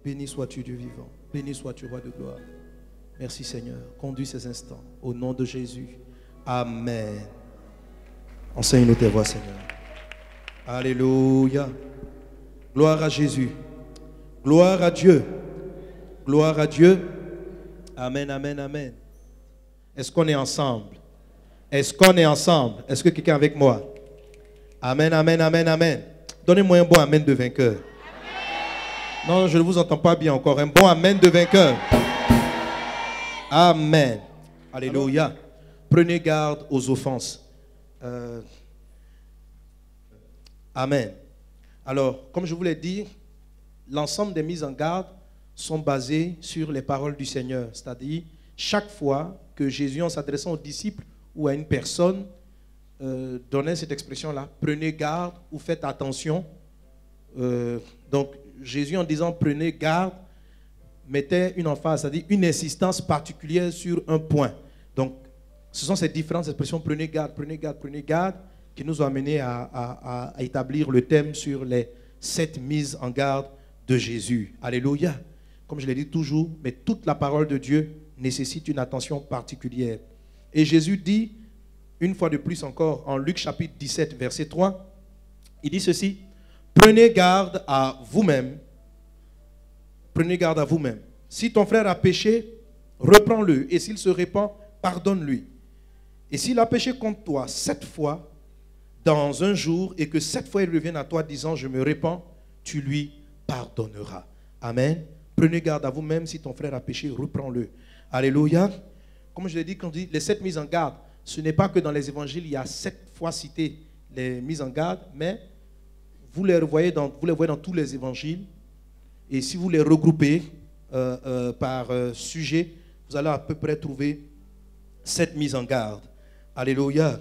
Béni sois-tu, Dieu vivant. Béni sois-tu, roi de gloire. Merci Seigneur. Conduis ces instants. Au nom de Jésus. Amen. Enseigne-nous tes voix, Seigneur. Alléluia. Gloire à Jésus. Gloire à Dieu. Gloire à Dieu. Amen, amen, amen. Est-ce qu'on est ensemble? Est-ce qu'on est ensemble? Est-ce que quelqu'un est avec moi? Amen, amen, amen, amen. Donnez-moi un bon amen de vainqueur. Non, je ne vous entends pas bien encore. Un bon amen de vainqueur. Amen. Alléluia. Prenez garde aux offenses. Amen. Alors, comme je vous l'ai dit, l'ensemble des mises en garde sont basées sur les paroles du Seigneur. C'est-à-dire, chaque fois que Jésus, en s'adressant aux disciples ou à une personne, donnait cette expression-là, prenez garde ou faites attention. Donc, Jésus, en disant prenez garde, mettait une emphase, c'est-à-dire une insistance particulière sur un point. Donc, ce sont ces différentes expressions, prenez garde, qui nous ont amenés à établir le thème sur les 7 mises en garde de Jésus. Alléluia. Comme je l'ai dit toujours, mais toute la parole de Dieu nécessite une attention particulière. Et Jésus dit, une fois de plus encore, en Luc chapitre 17, verset 3, il dit ceci, prenez garde à vous-même. Prenez garde à vous-même. Si ton frère a péché, reprends-le. Et s'il se répand, pardonne-lui. Et s'il a péché contre toi 7 fois dans un jour, et que 7 fois il revienne à toi disant, je me répands, tu lui pardonneras. Amen. Prenez garde à vous-même. Si ton frère a péché, reprends-le. Alléluia. Comme je l'ai dit, quand on dit les 7 mises en garde, ce n'est pas que dans les évangiles, il y a 7 fois cité les mises en garde, mais vous les voyez dans tous les évangiles. Et si vous les regroupez par sujet, vous allez à peu près trouver 7 mises en garde. Alléluia.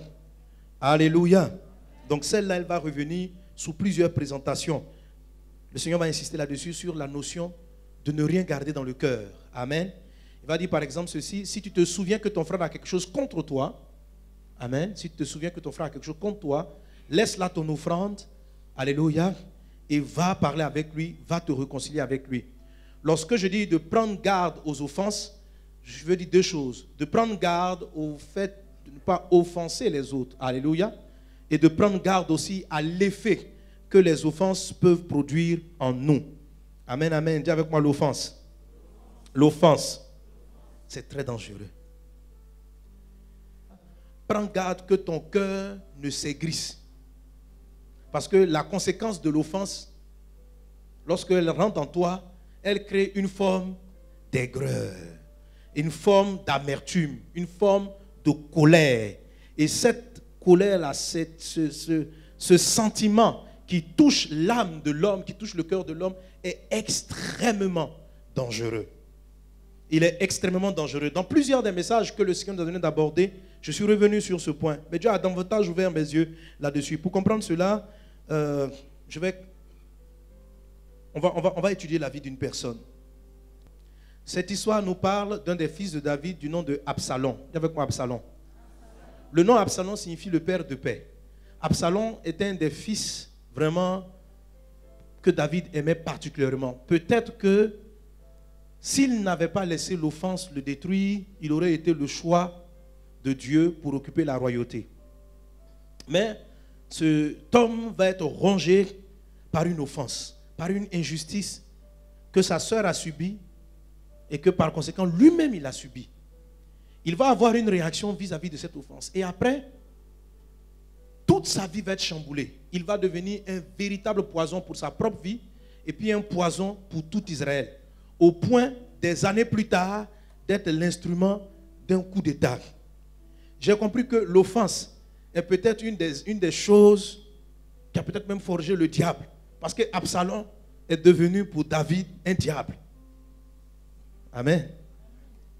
Alléluia. Donc celle-là, elle va revenir sous plusieurs présentations. Le Seigneur va insister là-dessus sur la notion de ne rien garder dans le cœur. Amen. Il va dire par exemple ceci, si tu te souviens que ton frère a quelque chose contre toi, amen, si tu te souviens que ton frère a quelque chose contre toi, laisse là ton offrande, alléluia, et va parler avec lui, va te réconcilier avec lui. Lorsque je dis de prendre garde aux offenses, je veux dire 2 choses. De prendre garde au fait de ne pas offenser les autres, alléluia, et de prendre garde aussi à l'effet que les offenses peuvent produire en nous. Amen, amen. Dis avec moi l'offense. L'offense, c'est très dangereux. Prends garde que ton cœur ne s'aigrisse. Parce que la conséquence de l'offense, lorsqu'elle rentre en toi, elle crée une forme d'aigreur, une forme d'amertume, une forme de colère. Et cette colère-là, ce sentiment qui touche l'âme de l'homme, qui touche le cœur de l'homme, est extrêmement dangereux. Il est extrêmement dangereux. Dans plusieurs des messages que le Seigneur nous a donné d'aborder, je suis revenu sur ce point. Mais Dieu a davantage ouvert mes yeux là-dessus. Pour comprendre cela, on va étudier la vie d'une personne. Cette histoire nous parle d'un des fils de David du nom de Absalom. Dis avec moi Absalom. Le nom Absalom signifie le père de paix. Absalom était un des fils vraiment que David aimait particulièrement. Peut-être que s'il n'avait pas laissé l'offense le détruire, il aurait été le choix de Dieu pour occuper la royauté. Mais cet homme va être rongé par une offense, par une injustice que sa sœur a subie et que par conséquent lui-même il a subi. Il va avoir une réaction vis-à-vis de cette offense. Et après, toute sa vie va être chamboulée. Il va devenir un véritable poison pour sa propre vie et puis un poison pour tout Israël. Au point, des années plus tard, d'être l'instrument d'un coup d'État. J'ai compris que l'offense est peut-être une des choses qui a peut-être même forgé le diable. Parce que Absalom est devenu pour David un diable. Amen.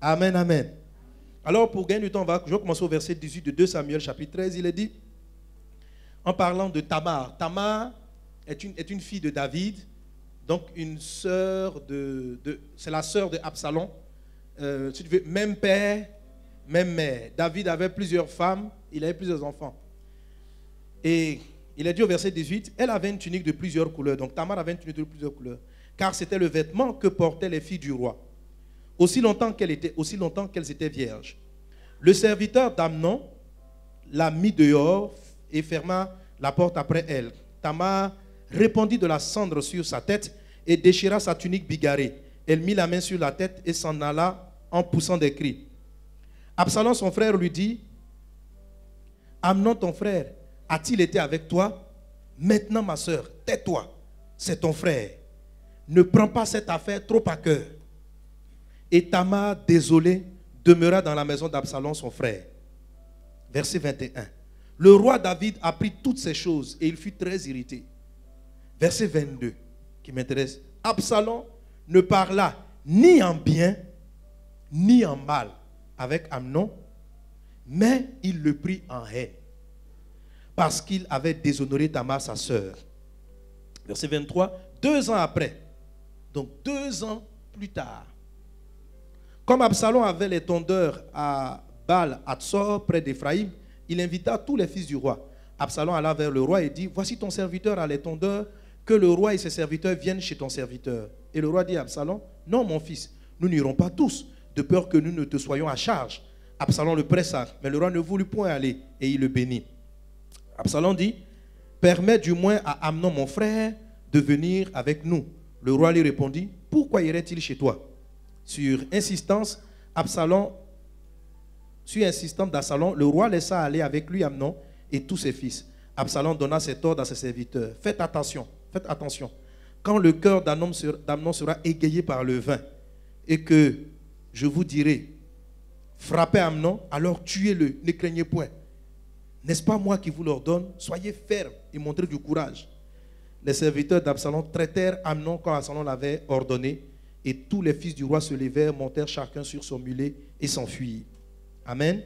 Amen, amen. Alors pour gagner du temps, je vais commencer au verset 18 de 2 Samuel chapitre 13. Il est dit, en parlant de Tamar. Tamar est une fille de David. Donc une sœur c'est la sœur de Absalom. Si tu veux, même père, même mère. David avait plusieurs femmes, il avait plusieurs enfants. Et il Il est dit au verset 18, elle avait une tunique de plusieurs couleurs. Donc Tamar avait une tunique de plusieurs couleurs. Car c'était le vêtement que portaient les filles du roi. Aussi longtemps qu'elles étaient vierges. Le serviteur d'Amnon l'a mis dehors et ferma la porte après elle. Tamar répandit de la cendre sur sa tête et déchira sa tunique bigarrée. Elle mit la main sur la tête et s'en alla en poussant des cris. Absalom, son frère, lui dit, Amnon, ton frère, a-t-il été avec toi? Maintenant, ma soeur, tais-toi, c'est ton frère. Ne prends pas cette affaire trop à cœur. Et Tamar, désolée, demeura dans la maison d'Absalom, son frère. Verset 21. Le roi David apprit toutes ces choses et il fut très irrité. Verset 22, qui m'intéresse. Absalom ne parla ni en bien, ni en mal avec Amnon, mais il le prit en haine, parce qu'il avait déshonoré Tamar, sa sœur. Verset 23, 2 ans après, donc 2 ans plus tard, comme Absalom avait les tondeurs à Baal-Hatzor, près d'Éphraïm, il invita tous les fils du roi. Absalom alla vers le roi et dit, voici ton serviteur a les tondeurs, que le roi et ses serviteurs viennent chez ton serviteur. Et le roi dit à Absalom, non mon fils, nous n'irons pas tous, de peur que nous ne te soyons à charge. Absalom le pressa, mais le roi ne voulut point aller, et il le bénit. Absalom dit, permets du moins à Amnon mon frère de venir avec nous. Le roi lui répondit, pourquoi irait-il chez toi? Sur insistance d'Absalom, le roi laissa aller avec lui Amnon et tous ses fils. Absalom donna cet ordre à ses serviteurs. Faites attention. Quand le cœur d'Amnon sera égayé par le vin, et que je vous dirai, frappez Amnon, alors tuez-le, ne craignez point. N'est-ce pas moi qui vous l'ordonne? Soyez fermes et montrez du courage. Les serviteurs d'Absalom traitèrent Amnon quand Absalom l'avait ordonné, et tous les fils du roi se levèrent, montèrent chacun sur son mulet et s'enfuirent. Amen.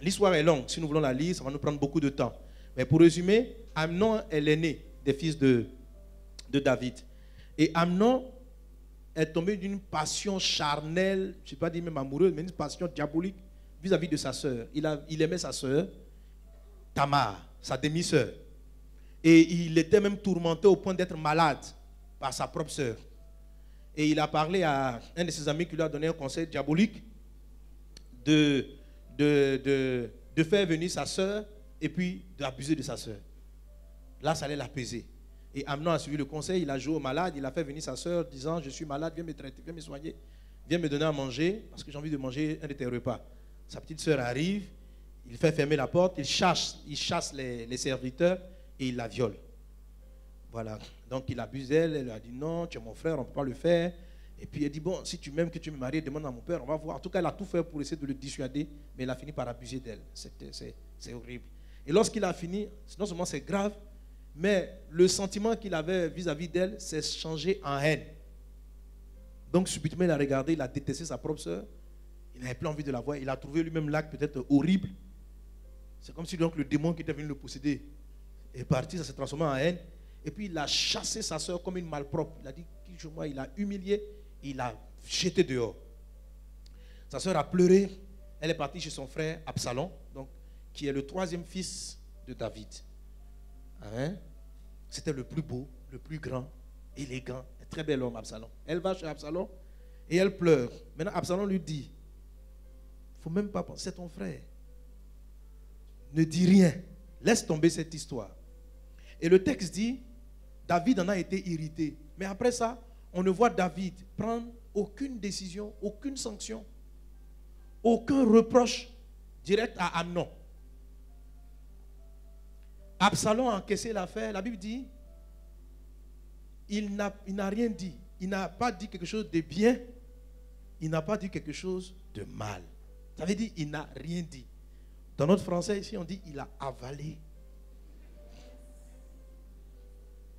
L'histoire est longue. Si nous voulons la lire, ça va nous prendre beaucoup de temps. Mais pour résumer, Amnon est l'aîné des fils de David. Et Amnon est tombé d'une passion charnelle, je ne sais pas dire même amoureuse, mais une passion diabolique vis-à-vis de sa sœur. Il aimait sa sœur, Tamar, sa demi-sœur. Et il était même tourmenté au point d'être malade par sa propre sœur. Et il a parlé à un de ses amis qui lui a donné un conseil diabolique de faire venir sa sœur et puis d'abuser de sa sœur. Là, ça allait l'apaiser. Et Amnon a suivi le conseil, il a joué au malade, il a fait venir sa sœur disant, je suis malade, viens me traiter, viens me soigner, viens me donner à manger, parce que j'ai envie de manger un de tes repas. Sa petite sœur arrive, il fait fermer la porte, il chasse les serviteurs et il la viole. Voilà. Donc il abuse d'elle, elle a dit non, tu es mon frère, on ne peut pas le faire. Et puis elle dit, bon, si tu m'aimes, que tu me maries, demande à mon père, on va voir. En tout cas, elle a tout fait pour essayer de le dissuader, mais il a fini par abuser d'elle. C'est horrible. Et lorsqu'il a fini, non seulement c'est grave, mais le sentiment qu'il avait vis-à-vis d'elle s'est changé en haine. Donc subitement, il a regardé, il a détesté sa propre sœur, il n'avait plus envie de la voir, il a trouvé lui-même l'acte peut-être horrible. C'est comme si donc le démon qui était venu le posséder est parti, ça s'est transformé en haine. Et puis il a chassé sa sœur comme une malpropre. Il a dit, moi, il a humilié, il l'a jeté dehors. Sa sœur a pleuré, elle est partie chez son frère Absalom, donc, qui est le 3e fils de David. Hein? C'était le plus beau, le plus grand, élégant, un très bel homme, Absalom. Elle va chez Absalom et elle pleure. Maintenant, Absalom lui dit, il ne faut même pas penser, c'est ton frère. Ne dis rien, laisse tomber cette histoire. Et le texte dit, David en a été irrité. Mais après ça, on ne voit David prendre aucune décision, aucune sanction, aucun reproche direct à Amnon. Absalom a encaissé l'affaire. La Bible dit, il n'a rien dit. Il n'a pas dit quelque chose de bien. Il n'a pas dit quelque chose de mal. Ça veut dire, il n'a rien dit. Dans notre français, ici, on dit, il a avalé.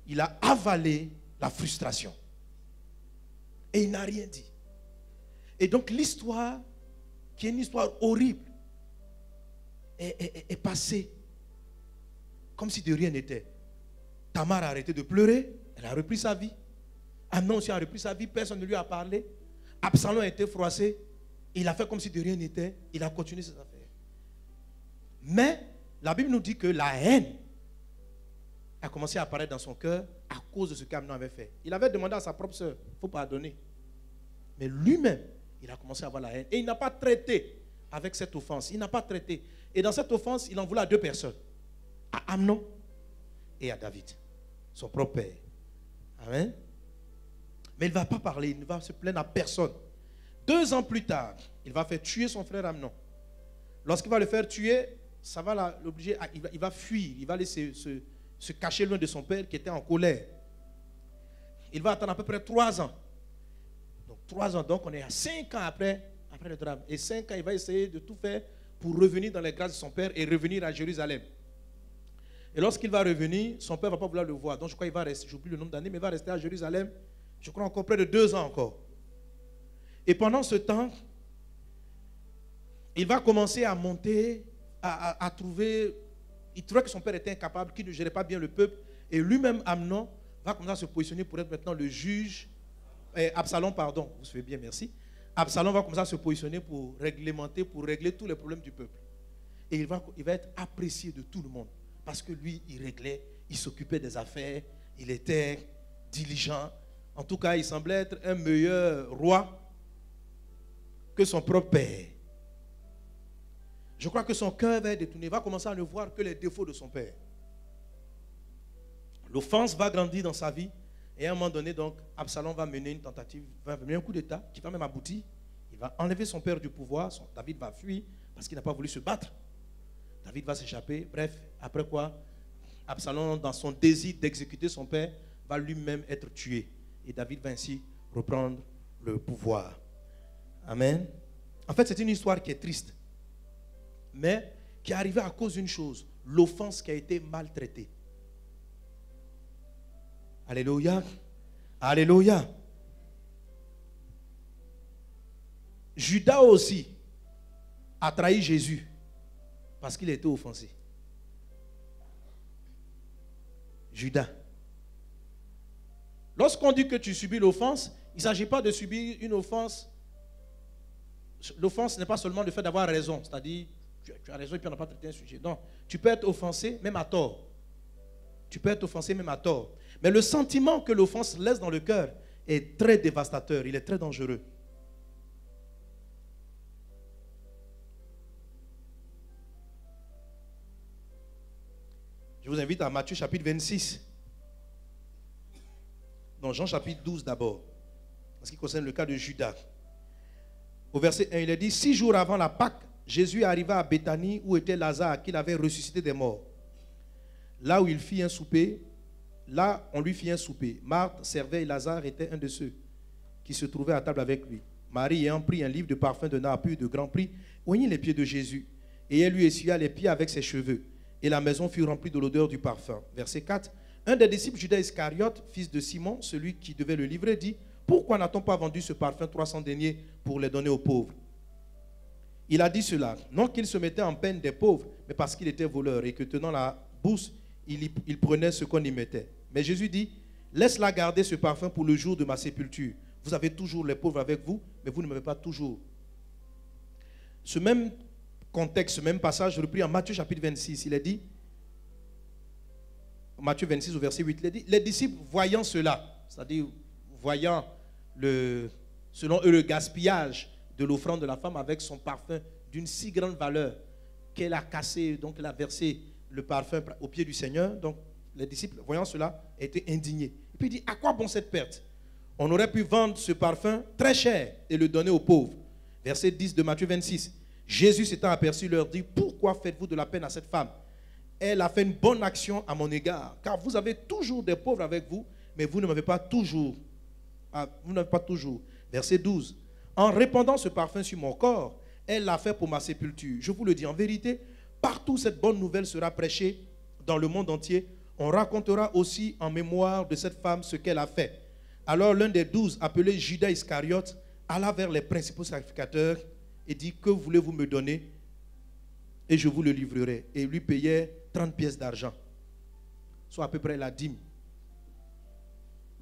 Il a avalé la frustration. Et il n'a rien dit. Et donc l'histoire, qui est une histoire horrible, est passée comme si de rien n'était. Tamar a arrêté de pleurer, elle a repris sa vie. Amnon aussi a repris sa vie, personne ne lui a parlé. Absalom a été froissé, il a fait comme si de rien n'était, il a continué ses affaires. Mais la Bible nous dit que la haine a commencé à apparaître dans son cœur à cause de ce qu'Amnon avait fait. Il avait demandé à sa propre sœur, il faut pardonner. Mais lui-même, il a commencé à avoir la haine. Et il n'a pas traité avec cette offense. Il n'a pas traité. Et dans cette offense, il en voulait à deux personnes. À Amnon et à David, son propre père. Amen. Mais il ne va pas parler, il ne va se plaindre à personne. 2 ans plus tard, il va faire tuer son frère Amnon. Lorsqu'il va le faire tuer, ça va l'obliger, il va fuir, il va aller se cacher loin de son père qui était en colère. Il va attendre à peu près 3 ans. Donc 3 ans, donc on est à 5 ans après le drame. Et 5 ans, il va essayer de tout faire pour revenir dans les grâces de son père et revenir à Jérusalem. Et lorsqu'il va revenir, son père ne va pas vouloir le voir. Donc je crois qu'il va rester, j'oublie le nombre d'années, mais il va rester à Jérusalem, je crois encore près de 2 ans encore. Et pendant ce temps, il va commencer à monter, à trouver, il trouvait que son père était incapable, qu'il ne gérait pas bien le peuple. Et lui-même, Amnon, va commencer à se positionner pour être maintenant le juge. Absalom, pardon, vous savez bien, merci. Absalom va commencer à se positionner pour réglementer, pour régler tous les problèmes du peuple. Et il va être apprécié de tout le monde. Parce que lui, il réglait, il s'occupait des affaires, il était diligent. En tout cas, il semblait être un meilleur roi que son propre père. Je crois que son cœur va être détourné. Il va commencer à ne voir que les défauts de son père. L'offense va grandir dans sa vie. Et à un moment donné, donc, Absalom va mener une tentative, va mener un coup d'État qui va même aboutir. Il va enlever son père du pouvoir. David va fuir parce qu'il n'a pas voulu se battre. David va s'échapper. Bref, après quoi, Absalom, dans son désir d'exécuter son père, va lui-même être tué. Et David va ainsi reprendre le pouvoir. Amen. En fait, c'est une histoire qui est triste, mais qui est arrivée à cause d'une chose, l'offense qui a été maltraitée. Alléluia. Alléluia. Judas aussi a trahi Jésus parce qu'il était offensé. Judas. Lorsqu'on dit que tu subis l'offense, il ne s'agit pas de subir une offense. L'offense n'est pas seulement le fait d'avoir raison, c'est-à-dire tu as raison et puis on n'a pas traité un sujet. Non, tu peux être offensé même à tort. Tu peux être offensé même à tort. Mais le sentiment que l'offense laisse dans le cœur est très dévastateur, il est très dangereux. Je vous invite à Matthieu chapitre 26. Non, Jean chapitre 12 d'abord, en ce qui concerne le cas de Judas. Au verset 1, il est dit, 6 jours avant la Pâque, Jésus arriva à Béthanie où était Lazare qu'il avait ressuscité des morts. Là où il fit un souper, là on lui fit un souper. Marthe servait et Lazare était un de ceux qui se trouvaient à table avec lui. Marie ayant pris un livre de parfum de nard pur de grand prix, oignit les pieds de Jésus et elle lui essuya les pieds avec ses cheveux. Et la maison fut remplie de l'odeur du parfum. Verset 4. Un des disciples, Judas Iscariote, fils de Simon, celui qui devait le livrer, dit, pourquoi n'a-t-on pas vendu ce parfum 300 deniers pour les donner aux pauvres? Il a dit cela, non qu'il se mettait en peine des pauvres, mais parce qu'il était voleur et que tenant la bourse, il prenait ce qu'on y mettait. Mais Jésus dit, laisse-la garder ce parfum pour le jour de ma sépulture. Vous avez toujours les pauvres avec vous, mais vous ne m'avez pas toujours. Ce même contexte, ce même passage repris en Matthieu chapitre 26, il est dit, Matthieu 26 au verset 8, il est dit, les disciples voyant cela, c'est-à-dire voyant selon eux le gaspillage de l'offrande de la femme avec son parfum d'une si grande valeur qu'elle a cassé, donc elle a versé le parfum au pied du Seigneur. Donc les disciples, voyant cela, étaient indignés. Et puis il dit, à quoi bon cette perte? On aurait pu vendre ce parfum très cher et le donner aux pauvres. Verset 10 de Matthieu 26. Jésus s'étant aperçu leur dit, pourquoi faites-vous de la peine à cette femme? Elle a fait une bonne action à mon égard, car vous avez toujours des pauvres avec vous, mais vous ne m'avez pas toujours. Vous n'avez pas toujours. Verset 12. En répandant ce parfum sur mon corps, elle l'a fait pour ma sépulture. Je vous le dis en vérité, partout cette bonne nouvelle sera prêchée dans le monde entier. On racontera aussi en mémoire de cette femme ce qu'elle a fait. Alors l'un des 12, appelé Judas Iscariote, alla vers les principaux sacrificateurs et dit, que voulez-vous me donner? Et je vous le livrerai. Et il lui payait 30 pièces d'argent, soit à peu près la dîme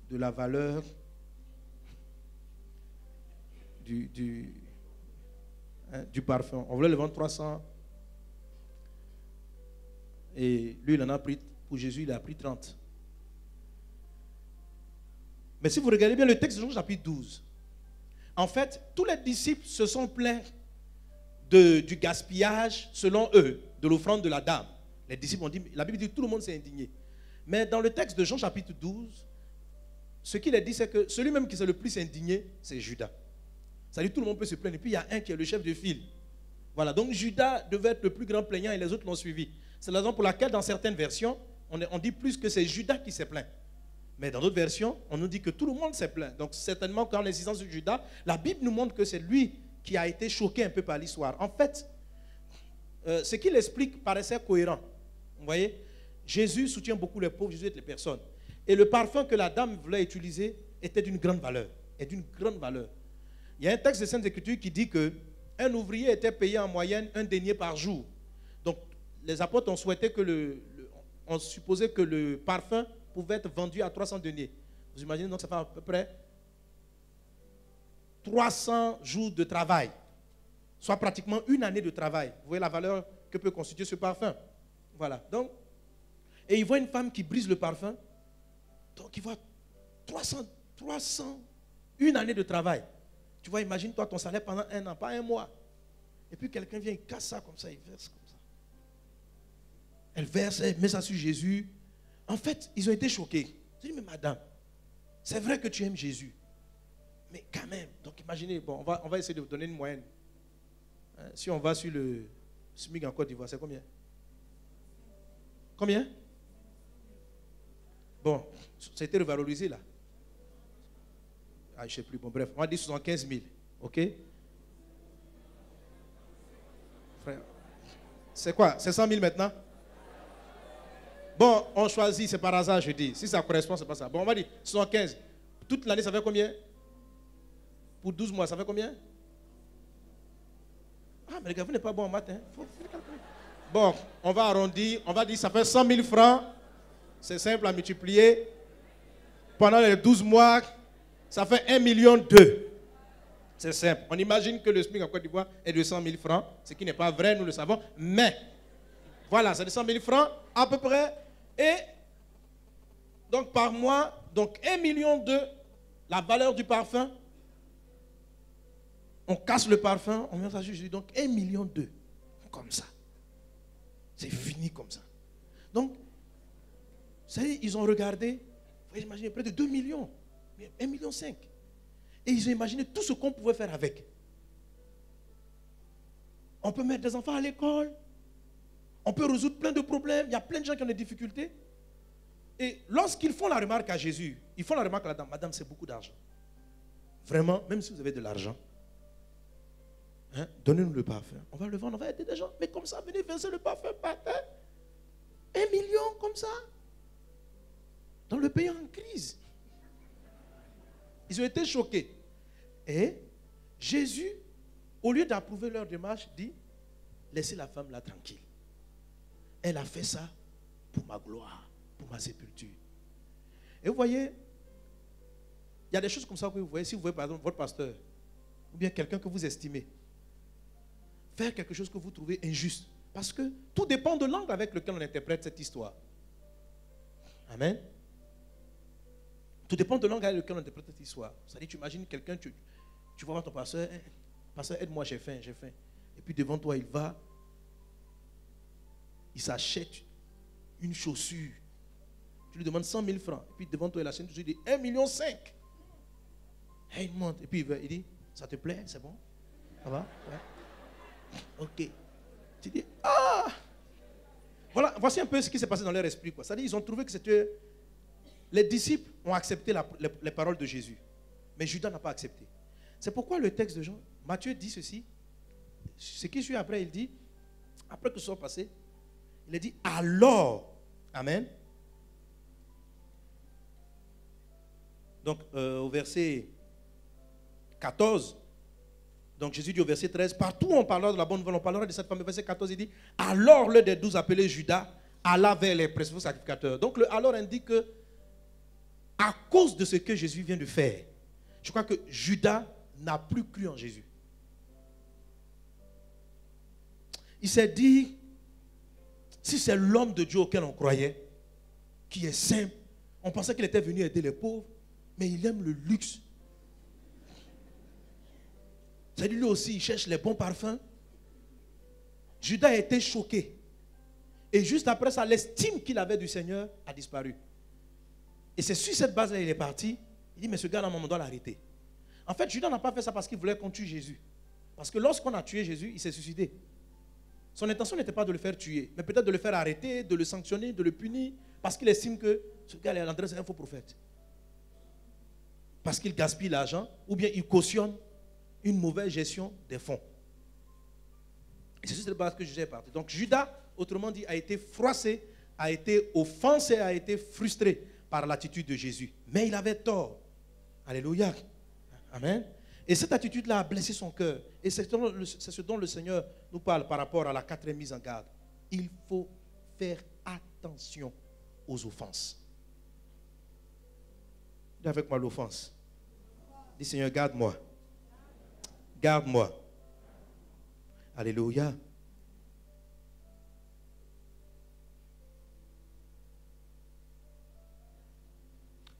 de la valeur du parfum. On voulait le vendre 300 et lui il en a pris Pour Jésus, il a pris 30. Mais si vous regardez bien le texte de Jean chapitre 12, en fait, tous les disciples se sont plaints du gaspillage, selon eux, de l'offrande de la dame. Les disciples ont dit, la Bible dit que tout le monde s'est indigné. Mais dans le texte de Jean chapitre 12, ce qu'il a dit, c'est que celui même qui s'est le plus indigné, c'est Judas. C'est-à-dire tout le monde peut se plaindre. Et puis il y a un qui est le chef de file. Voilà, donc Judas devait être le plus grand plaignant et les autres l'ont suivi. C'est la raison pour laquelle dans certaines versions, on dit plus que c'est Judas qui s'est plaint. Mais dans d'autres versions, on nous dit que tout le monde s'est plaint. Donc certainement qu'en insistant sur Judas, la Bible nous montre que c'est lui qui a été choqué un peu par l'histoire. En fait, ce qu'il explique paraissait cohérent. Vous voyez, Jésus soutient beaucoup les pauvres, Jésus aide les personnes. Et le parfum que la dame voulait utiliser était d'une grande valeur. Et d'une grande valeur. Il y a un texte de Sainte Écriture qui dit qu'un ouvrier était payé en moyenne 1 denier par jour. Donc les apôtres ont souhaité que on supposait que le parfum pouvait être vendu à 300 deniers. Vous imaginez, donc ça fait à peu près 300 jours de travail, soit pratiquement une année de travail. Vous voyez la valeur que peut constituer ce parfum. Voilà. Donc, et il voit une femme qui brise le parfum. Donc il voit 300, une année de travail. Tu vois, imagine-toi ton salaire pendant un an, pas un mois. Et puis quelqu'un vient, il casse ça comme ça, il verse comme ça. Elle verse, elle met ça sur Jésus. En fait, ils ont été choqués. J'ai dit, mais madame, c'est vrai que tu aimes Jésus. Mais quand même, donc imaginez, bon, on va essayer de vous donner une moyenne. Hein, si on va sur le SMIC en Côte d'Ivoire, c'est combien? Combien? Bon, ça a été revalorisé là. Ah, je ne sais plus. Bon, bref, on va dire 75 000. OK? Frère, c'est quoi? C'est 100 000 maintenant? Bon, on choisit, c'est par hasard, je dis. Si ça correspond, c'est pas ça. Bon, on va dire 75. Toute l'année, ça fait combien? Pour 12 mois, ça fait combien? Ah, mais les gars, vous n'êtes pas bon en maths. Hein? Bon, on va arrondir. On va dire ça fait 100 000 francs. C'est simple à multiplier. Pendant les 12 mois, ça fait 1,2 million. C'est simple. On imagine que le SMIC en Côte d'Ivoire est de 100 000 francs, ce qui n'est pas vrai, nous le savons. Mais, voilà, c'est de 100 000 francs à peu près. Et donc par mois, donc 1,2 million, la valeur du parfum. On casse le parfum, on met ça sur Jésus. Donc 1,2 million. Comme ça. C'est fini comme ça. Donc, vous savez, ils ont regardé, vous pouvez imaginer, près de 2 millions, 1,5 million. Et ils ont imaginé tout ce qu'on pouvait faire avec. On peut mettre des enfants à l'école, on peut résoudre plein de problèmes, il y a plein de gens qui ont des difficultés. Et lorsqu'ils font la remarque à Jésus, ils font la remarque à la dame, madame, c'est beaucoup d'argent. Vraiment, même si vous avez de l'argent, hein, donnez-nous le parfum. On va le vendre, on va aider des gens. Mais comme ça, venez verser le parfum par terre. 1 million comme ça. Dans le pays en crise. Ils ont été choqués. Et Jésus, au lieu d'approuver leur démarche, dit, laissez la femme là tranquille. Elle a fait ça pour ma gloire, pour ma sépulture. Et vous voyez, il y a des choses comme ça que vous voyez. Si vous voyez par exemple votre pasteur, ou bien quelqu'un que vous estimez, faire quelque chose que vous trouvez injuste. Parce que tout dépend de l'angle avec lequel on interprète cette histoire. Amen. Tout dépend de l'angle avec lequel on interprète cette histoire. C'est-à-dire, tu imagines quelqu'un, tu vas voir ton pasteur, pasteur, aide-moi, j'ai faim, j'ai faim. Et puis devant toi, il va, il s'achète une chaussure. Tu lui demandes 100 000 francs. Et puis devant toi, il achète une chaussure, il dit 1,5 million. Et il monte. Et puis il dit, ça te plaît, c'est bon? Ça va? Ouais. Ok. Tu dis, ah! Voilà, voici un peu ce qui s'est passé dans leur esprit. C'est-à-dire, ils ont trouvé que c'était... Les disciples ont accepté les paroles de Jésus. Mais Judas n'a pas accepté. C'est pourquoi le texte de Jean, Matthieu dit ceci. Ce qui suit après, il dit, après que ce soit passé, il a dit, alors, amen. Donc, au verset 14, donc Jésus dit au verset 13, partout on parlera de la bonne nouvelle, on parlera de cette femme. Au verset 14, il dit, alors l'un des 12 appelé Judas alla vers les principaux sacrificateurs. Donc le alors indique que, à cause de ce que Jésus vient de faire, je crois que Judas n'a plus cru en Jésus. Il s'est dit, si c'est l'homme de Dieu auquel on croyait, qui est simple. On pensait qu'il était venu aider les pauvres, mais il aime le luxe. C'est-à-dire lui aussi, il cherche les bons parfums. Judas a été choqué. Et juste après ça, l'estime qu'il avait du Seigneur a disparu. Et c'est sur cette base-là qu'il est parti. Il dit, mais ce gars-là, on doit l'arrêter. En fait, Judas n'a pas fait ça parce qu'il voulait qu'on tue Jésus. Parce que lorsqu'on a tué Jésus, il s'est suicidé. Son intention n'était pas de le faire tuer, mais peut-être de le faire arrêter, de le sanctionner, de le punir, parce qu'il estime que ce gars-là, André, c'est un faux prophète. Parce qu'il gaspille l'argent, ou bien il cautionne une mauvaise gestion des fonds. Et c'est sur cette base que Judas est parti. Donc Judas, autrement dit, a été froissé, a été offensé, a été frustré par l'attitude de Jésus. Mais il avait tort. Alléluia. Amen. Et cette attitude-là a blessé son cœur. Et c'est ce dont le Seigneur nous parle par rapport à la 4e mise en garde. Il faut faire attention aux offenses. Dis avec moi l'offense. Dis Seigneur, garde-moi. Garde-moi. Alléluia.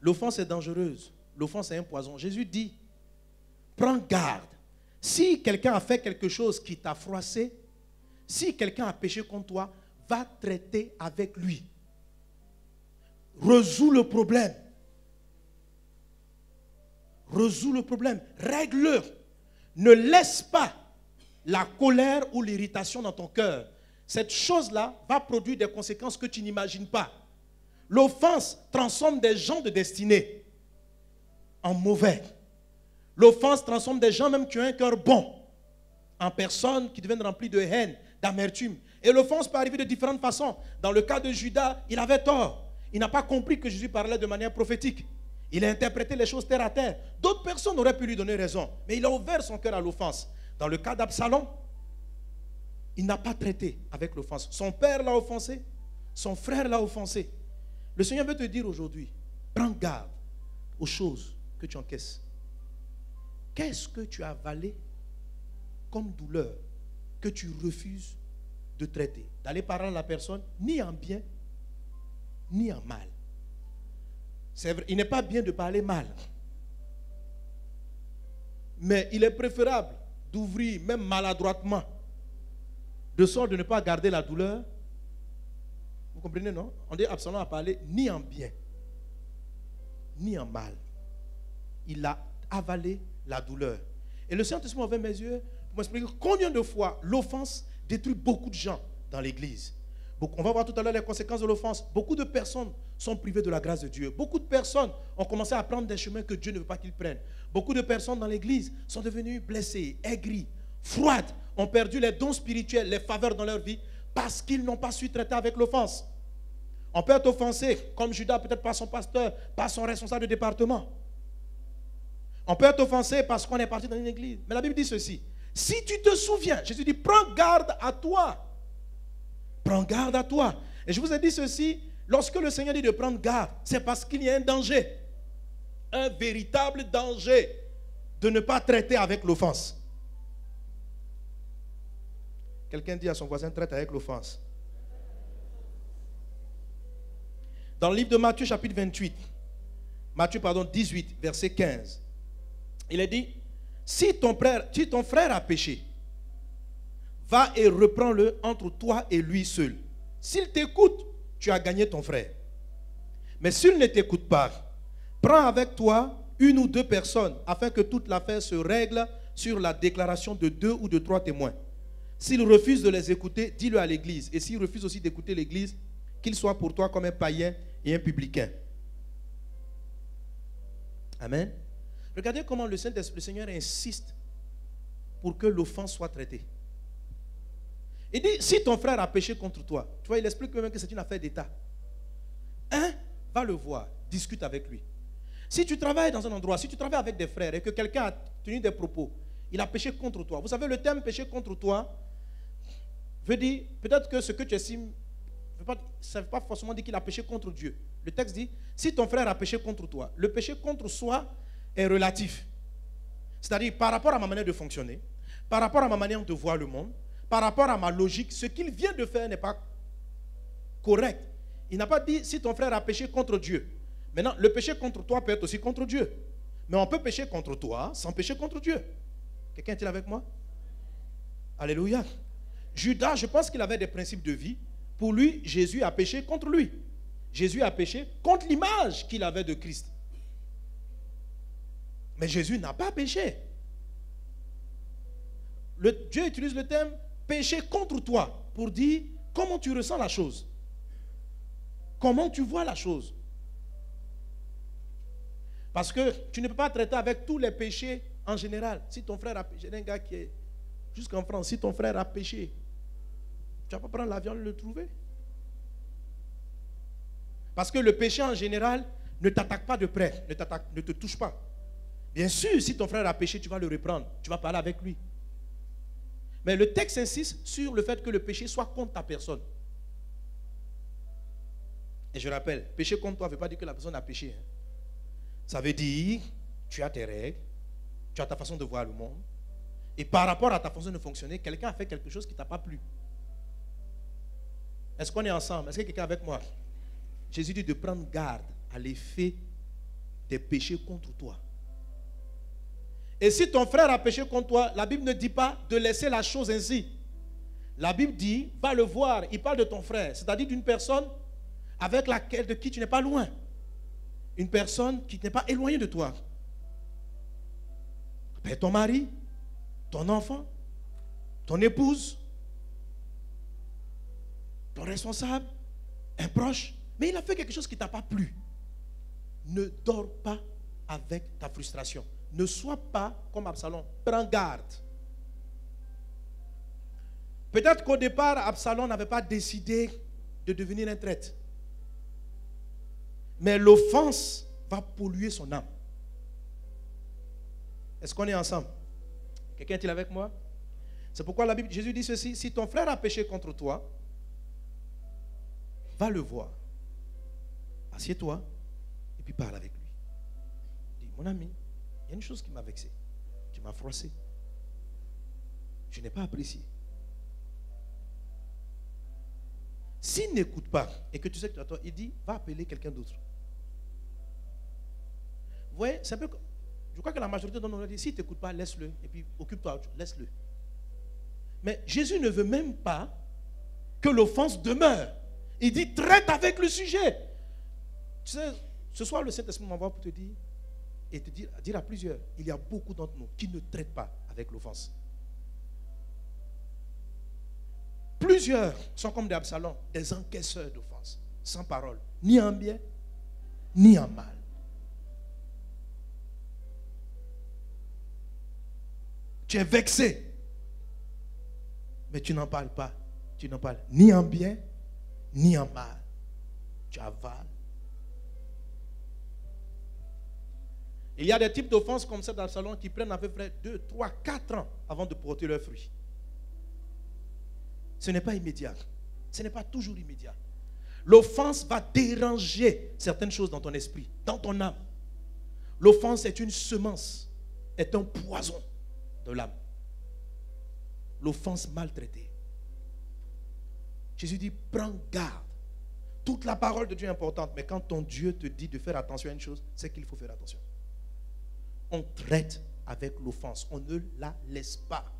L'offense est dangereuse. L'offense est un poison. Jésus dit, prends garde. Si quelqu'un a fait quelque chose qui t'a froissé, si quelqu'un a péché contre toi, va traiter avec lui. Résous le problème. Résous le problème. Règle-le. Ne laisse pas la colère ou l'irritation dans ton cœur. Cette chose-là va produire des conséquences que tu n'imagines pas. L'offense transforme des gens de destinée en mauvais. L'offense transforme des gens même qui ont un cœur bon en personnes qui deviennent remplies de haine, d'amertume. Et l'offense peut arriver de différentes façons. Dans le cas de Judas, il avait tort. Il n'a pas compris que Jésus parlait de manière prophétique. Il a interprété les choses terre à terre. D'autres personnes auraient pu lui donner raison. Mais il a ouvert son cœur à l'offense. Dans le cas d'Absalom, il n'a pas traité avec l'offense. Son père l'a offensé. Son frère l'a offensé. Le Seigneur veut te dire aujourd'hui, prends garde aux choses que tu encaisses. Qu'est-ce que tu as avalé comme douleur que tu refuses de traiter? D'aller parler à la personne, ni en bien, ni en mal. C'est vrai, il n'est pas bien de parler mal. Mais il est préférable d'ouvrir, même maladroitement, de sorte de ne pas garder la douleur. Vous comprenez, non? On dit Absalom a parlé ni en bien, ni en mal. Il a avalé la douleur. Et le Saint-Esprit a ouvert mes yeux pour m'expliquer combien de fois l'offense détruit beaucoup de gens dans l'église. On va voir tout à l'heure les conséquences de l'offense. Beaucoup de personnes sont privées de la grâce de Dieu. Beaucoup de personnes ont commencé à prendre des chemins que Dieu ne veut pas qu'ils prennent. Beaucoup de personnes dans l'église sont devenues blessées, aigries, froides, ont perdu les dons spirituels, les faveurs dans leur vie parce qu'ils n'ont pas su traiter avec l'offense. On peut être offensé, comme Judas, peut-être par son pasteur, par son responsable de département. On peut être offensé parce qu'on est parti dans une église. Mais la Bible dit ceci. Si tu te souviens, Jésus dit, prends garde à toi. Prends garde à toi. Et je vous ai dit ceci, lorsque le Seigneur dit de prendre garde, c'est parce qu'il y a un danger. Un véritable danger de ne pas traiter avec l'offense. Quelqu'un dit à son voisin, traite avec l'offense. Dans le livre de Matthieu, chapitre 28, Matthieu, 18, verset 15, il est dit, si ton frère a péché, va et reprends-le entre toi et lui seul. S'il t'écoute, tu as gagné ton frère. Mais s'il ne t'écoute pas, prends avec toi 1 ou 2 personnes afin que toute l'affaire se règle sur la déclaration de 2 ou de 3 témoins. S'il refuse de les écouter, dis-le à l'église. Et s'il refuse aussi d'écouter l'église, qu'il soit pour toi comme un païen et un publicain. Amen. Regardez comment le Seigneur insiste pour que l'offense soit traitée. Il dit, si ton frère a péché contre toi, tu vois, il explique même que c'est une affaire d'État. Va le voir, discute avec lui. Si tu travailles dans un endroit, si tu travailles avec des frères et que quelqu'un a tenu des propos, il a péché contre toi. Vous savez, le terme péché contre toi veut dire, peut-être que ce que tu estimes, ça ne veut pas forcément dire qu'il a péché contre Dieu. Le texte dit, si ton frère a péché contre toi, le péché contre soi est relatif. C'est-à-dire, par rapport à ma manière de fonctionner, par rapport à ma manière de voir le monde, par rapport à ma logique, ce qu'il vient de faire n'est pas correct. Il n'a pas dit si ton frère a péché contre Dieu. Maintenant, le péché contre toi peut être aussi contre Dieu. Mais on peut pécher contre toi sans pécher contre Dieu. Quelqu'un est-il avec moi? Alléluia. Judas, je pense qu'il avait des principes de vie. Pour lui, Jésus a péché contre lui. Jésus a péché contre l'image qu'il avait de Christ. Mais Jésus n'a pas péché. Dieu utilise le terme péché contre toi pour dire comment tu ressens la chose. Comment tu vois la chose. Parce que tu ne peux pas traiter avec tous les péchés en général. Si ton frère a péché, un gars qui est jusqu'en France, si ton frère a péché, tu ne vas pas prendre l'avion et le trouver. Parce que le péché en général ne t'attaque pas de près, ne te touche pas. Bien sûr, si ton frère a péché, tu vas le reprendre, tu vas parler avec lui. Mais le texte insiste sur le fait que le péché soit contre ta personne. Et je rappelle, péché contre toi ne veut pas dire que la personne a péché. Hein. Ça veut dire, tu as tes règles, tu as ta façon de voir le monde. Et par rapport à ta façon de fonctionner, quelqu'un a fait quelque chose qui ne t'a pas plu. Est-ce qu'on est ensemble? Est-ce que quelqu'un est avec moi? Jésus dit de prendre garde à l'effet des péchés contre toi. Et si ton frère a péché contre toi, la Bible ne dit pas de laisser la chose ainsi. La Bible dit, va le voir. Il parle de ton frère, c'est-à-dire d'une personne avec laquelle, de qui tu n'es pas loin. Une personne qui n'est pas éloignée de toi. Peut-être ton mari, ton enfant, ton épouse, ton responsable, un proche. Mais il a fait quelque chose qui ne t'a pas plu. Ne dors pas avec ta frustration. Ne sois pas comme Absalom. Prends garde. Peut-être qu'au départ, Absalom n'avait pas décidé de devenir un traître. Mais l'offense va polluer son âme. Est-ce qu'on est ensemble? Quelqu'un est-il avec moi? C'est pourquoi la Bible, Jésus dit ceci: si ton frère a péché contre toi, va le voir. Assieds-toi et puis parle avec lui. Dis, mon ami, il y a une chose qui m'a vexé. Tu m'as froissé. Je n'ai pas apprécié. S'il n'écoute pas et que tu sais que tu as tort, il dit, va appeler quelqu'un d'autre. Vous voyez, c'est un peu. Je crois que la majorité d'entre nous a dit, s'il ne t'écoute pas, laisse-le et puis occupe-toi, laisse-le. Mais Jésus ne veut même pas que l'offense demeure. Il dit, traite avec le sujet. Tu sais, ce soir, le Saint-Esprit m'envoie pour te dire, et te dire à plusieurs, il y a beaucoup d'entre nous qui ne traitent pas avec l'offense. Plusieurs sont comme des Absalom, des encaisseurs d'offense, sans parole, ni en bien, ni en mal. Tu es vexé, mais tu n'en parles pas. Tu n'en parles ni en bien, ni en mal. Tu avales. Il y a des types d'offenses comme celle d'Absalom qui prennent à peu près 2, 3, 4 ans avant de porter leurs fruits. Ce n'est pas immédiat. Ce n'est pas toujours immédiat. L'offense va déranger certaines choses dans ton esprit, dans ton âme. L'offense est une semence, est un poison de l'âme. L'offense maltraitée. Jésus dit, prends garde. Toute la parole de Dieu est importante, mais quand ton Dieu te dit de faire attention à une chose, c'est qu'il faut faire attention. On traite avec l'offense, on ne la laisse pas.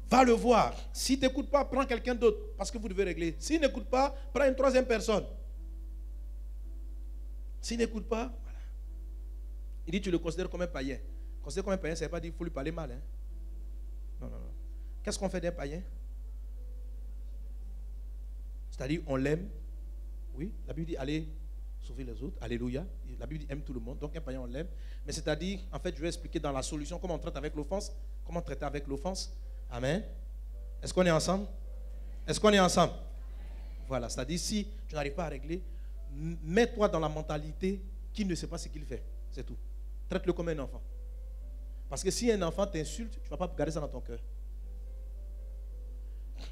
Va le voir. S'il ne t'écoute pas, prends quelqu'un d'autre, parce que vous devez régler. S'il n'écoute pas, prends une troisième personne. S'il n'écoute pas, voilà. Il dit, tu le considères comme un païen. Considérer comme un païen, ça ne veut pas dire qu'il faut lui parler mal. Hein? Non, non, non. Qu'est-ce qu'on fait d'un païen? C'est-à-dire, on l'aime. Oui, la Bible dit, allez sauver les autres. Alléluia. La Bible dit, aime tout le monde. Donc, un païen, on l'aime. Mais c'est-à-dire, en fait, je vais expliquer dans la solution comment on traite avec l'offense. Comment traiter avec l'offense. Amen. Est-ce qu'on est ensemble? Est-ce qu'on est ensemble? Voilà. C'est-à-dire, si tu n'arrives pas à régler, mets-toi dans la mentalité qui ne sait pas ce qu'il fait. C'est tout. Traite-le comme un enfant. Parce que si un enfant t'insulte, tu ne vas pas garder ça dans ton cœur.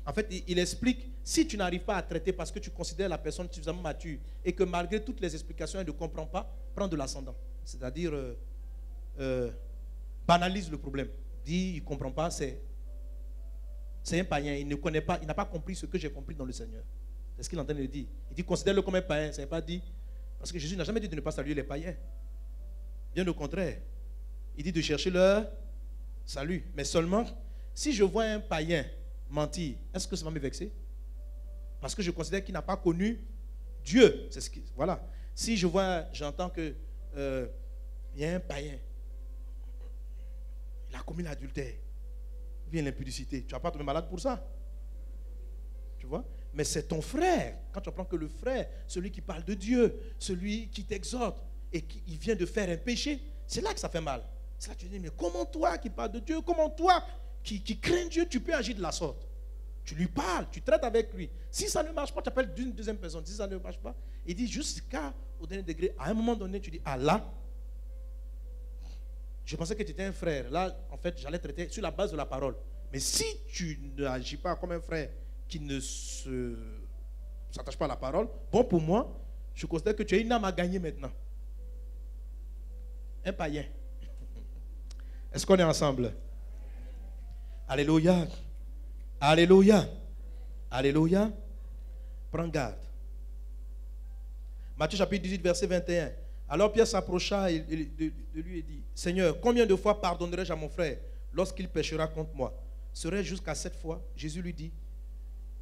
En fait, il explique, si tu n'arrives pas à traiter parce que tu considères la personne suffisamment mature et que malgré toutes les explications, elle ne comprend pas, prends de l'ascendant. C'est-à-dire, banalise le problème. Dis, il ne comprend pas, c'est un païen, il ne connaît pas, il n'a pas compris ce que j'ai compris dans le Seigneur. C'est ce qu'il est en train de dire. Il dit considère-le comme un païen. Ça n'est pas dit. Parce que Jésus n'a jamais dit de ne pas saluer les païens. Bien au contraire. Il dit de chercher leur salut. Mais seulement, si je vois un païen mentir, est-ce que ça va me vexer? Parce que je considère qu'il n'a pas connu Dieu. C'est ce qui, voilà. Si je vois, j'entends que il y a un païen, il a commis l'adultère, ou bien l'impudicité, tu ne vas pas tomber malade pour ça. Tu vois? Mais c'est ton frère. Quand tu apprends que le frère, celui qui parle de Dieu, celui qui t'exhorte et qui vient de faire un péché, c'est là que ça fait mal. C'est là que tu dis, mais comment toi qui parles de Dieu, comment toi qui crains Dieu, tu peux agir de la sorte? Tu lui parles, tu traites avec lui. Si ça ne marche pas, tu appelles d'une deuxième personne. Si ça ne marche pas, il dit jusqu'au dernier degré, à un moment donné, tu dis, ah là, je pensais que tu étais un frère. Là, en fait, j'allais traiter sur la base de la parole. Mais si tu n'agis pas comme un frère qui ne s'attache pas à la parole, bon pour moi, je considère que tu as une âme à gagner maintenant. Un païen. Est-ce qu'on est ensemble? Alléluia. Alléluia. Alléluia. Prends garde. Matthieu chapitre 18, verset 21. Alors Pierre s'approcha de lui et dit, Seigneur, combien de fois pardonnerai-je à mon frère lorsqu'il péchera contre moi? Serait-ce jusqu'à 7 fois? Jésus lui dit,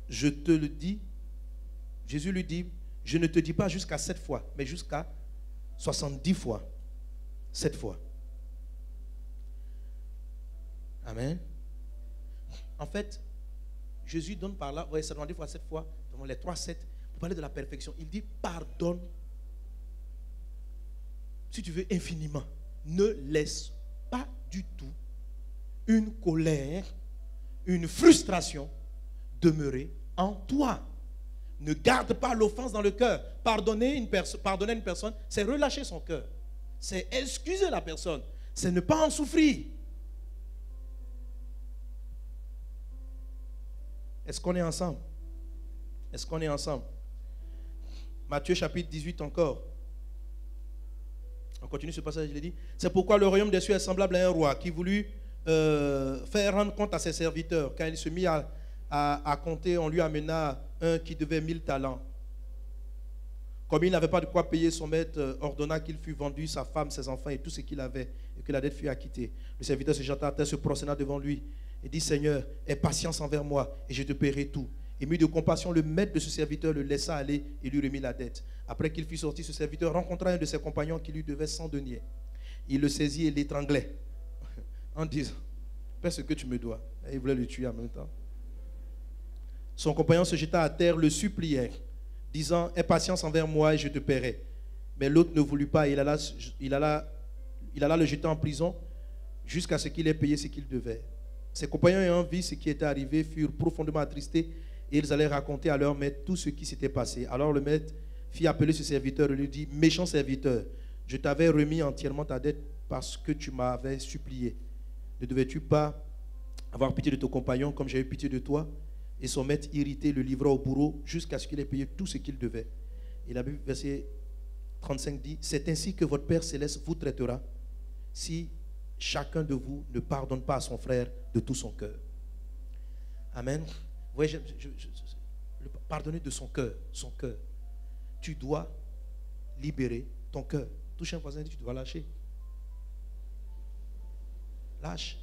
je te le dis. Jésus lui dit, je ne te dis pas jusqu'à 7 fois, mais jusqu'à 70 fois. 7 fois. Amen. En fait, Jésus donne par là, vous voyez, 70 fois 7 fois, dans les 3-7, pour parler de la perfection. Il dit, pardonne, si tu veux, infiniment. Ne laisse pas du tout une colère, une frustration demeurer en toi. Ne garde pas l'offense dans le cœur. Pardonner à une personne, c'est relâcher son cœur. C'est excuser la personne. C'est ne pas en souffrir. Est-ce qu'on est ensemble? Est-ce qu'on est ensemble? Matthieu chapitre 18 encore. On continue ce passage, il est dit. C'est pourquoi le royaume des cieux est semblable à un roi qui voulut faire rendre compte à ses serviteurs. Quand il se mit à compter, on lui amena un qui devait 1000 talents. Comme il n'avait pas de quoi payer, son maître ordonna qu'il fût vendu, sa femme, ses enfants et tout ce qu'il avait, et que la dette fût acquittée. Le serviteur se jeta à terre, se prosterna devant lui et dit, Seigneur, aie patience envers moi et je te paierai tout. Ému de compassion, le maître de ce serviteur le laissa aller et lui remit la dette. Après qu'il fut sorti, ce serviteur rencontra un de ses compagnons qui lui devait 100 deniers. Il le saisit et l'étranglait en disant, paie ce que tu me dois. Et il voulait le tuer en même temps. Son compagnon se jeta à terre, le suppliait, disant, aie patience envers moi et je te paierai. Mais l'autre ne voulut pas, il alla le jeter en prison jusqu'à ce qu'il ait payé ce qu'il devait. Ses compagnons ayant vu ce qui était arrivé furent profondément attristés et ils allaient raconter à leur maître tout ce qui s'était passé. Alors le maître fit appeler ce serviteur et lui dit, méchant serviteur, je t'avais remis entièrement ta dette parce que tu m'avais supplié. Ne devais-tu pas avoir pitié de ton compagnon comme j'ai eu pitié de toi? Et son maître irrité le livra au bourreau jusqu'à ce qu'il ait payé tout ce qu'il devait. Et la Bible, verset 35 dit, c'est ainsi que votre Père Céleste vous traitera si chacun de vous ne pardonne pas à son frère de tout son cœur. Amen. Vous voyez, pardonner de son cœur, son cœur. Tu dois libérer ton cœur. Touche un voisin et dis, tu dois lâcher. Lâche.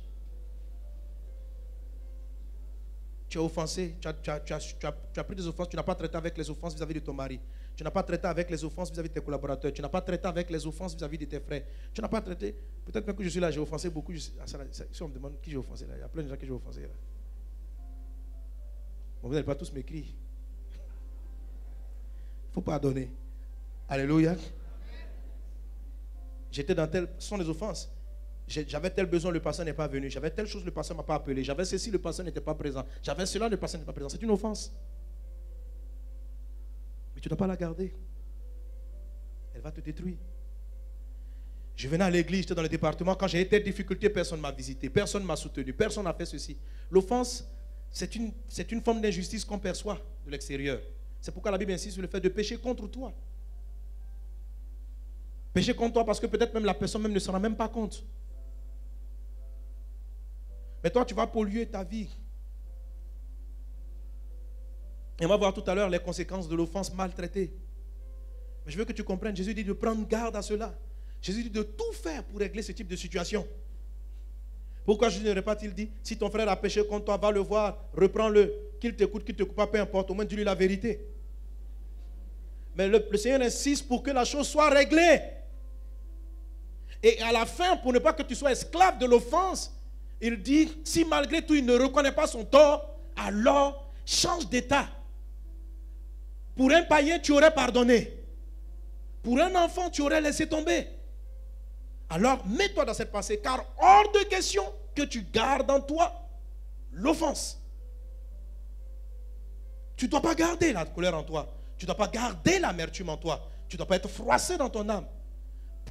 Tu as offensé, tu as pris des offenses, tu n'as pas traité avec les offenses vis-à-vis de ton mari. Tu n'as pas traité avec les offenses vis-à-vis de tes collaborateurs. Tu n'as pas traité avec les offenses vis-à-vis de tes frères. Tu n'as pas traité, peut-être même que je suis là, j'ai offensé beaucoup. Si on me demande qui j'ai offensé là, il y a plein de gens que j'ai offensé là. Bon, vous n'allez pas tous m'écrire. Il faut pardonner. Alléluia. J'étais dans tel... Ce sont des offenses. J'avais tel besoin, le pasteur n'est pas venu. J'avais telle chose, le pasteur ne m'a pas appelé. J'avais ceci, le pasteur n'était pas présent. J'avais cela, le pasteur n'était pas présent. C'est une offense. Mais tu ne dois pas la garder. Elle va te détruire. Je venais à l'église, j'étais dans le département. Quand j'ai été en difficulté, personne ne m'a visité. Personne ne m'a soutenu. Personne n'a fait ceci. L'offense, c'est une forme d'injustice qu'on perçoit de l'extérieur. C'est pourquoi la Bible insiste sur le fait de pécher contre toi. Pécher contre toi parce que peut-être même la personne même ne se rend même pas compte. Mais toi, tu vas polluer ta vie. Et on va voir tout à l'heure les conséquences de l'offense maltraitée. Mais je veux que tu comprennes, Jésus dit de prendre garde à cela. Jésus dit de tout faire pour régler ce type de situation. Pourquoi Jésus n'aurait pas-il dit, si ton frère a péché contre toi, va le voir, reprends-le, qu'il t'écoute, qu'il ne t'écoute pas, peu importe, au moins dis-lui la vérité. Mais le Seigneur insiste pour que la chose soit réglée. Et à la fin, pour ne pas que tu sois esclave de l'offense, il dit, si malgré tout il ne reconnaît pas son tort, alors change d'état. Pour un païen, tu aurais pardonné. Pour un enfant, tu aurais laissé tomber. Alors, mets-toi dans cette pensée, car hors de question que tu gardes en toi l'offense. Tu ne dois pas garder la colère en toi. Tu ne dois pas garder l'amertume en toi. Tu ne dois pas être froissé dans ton âme.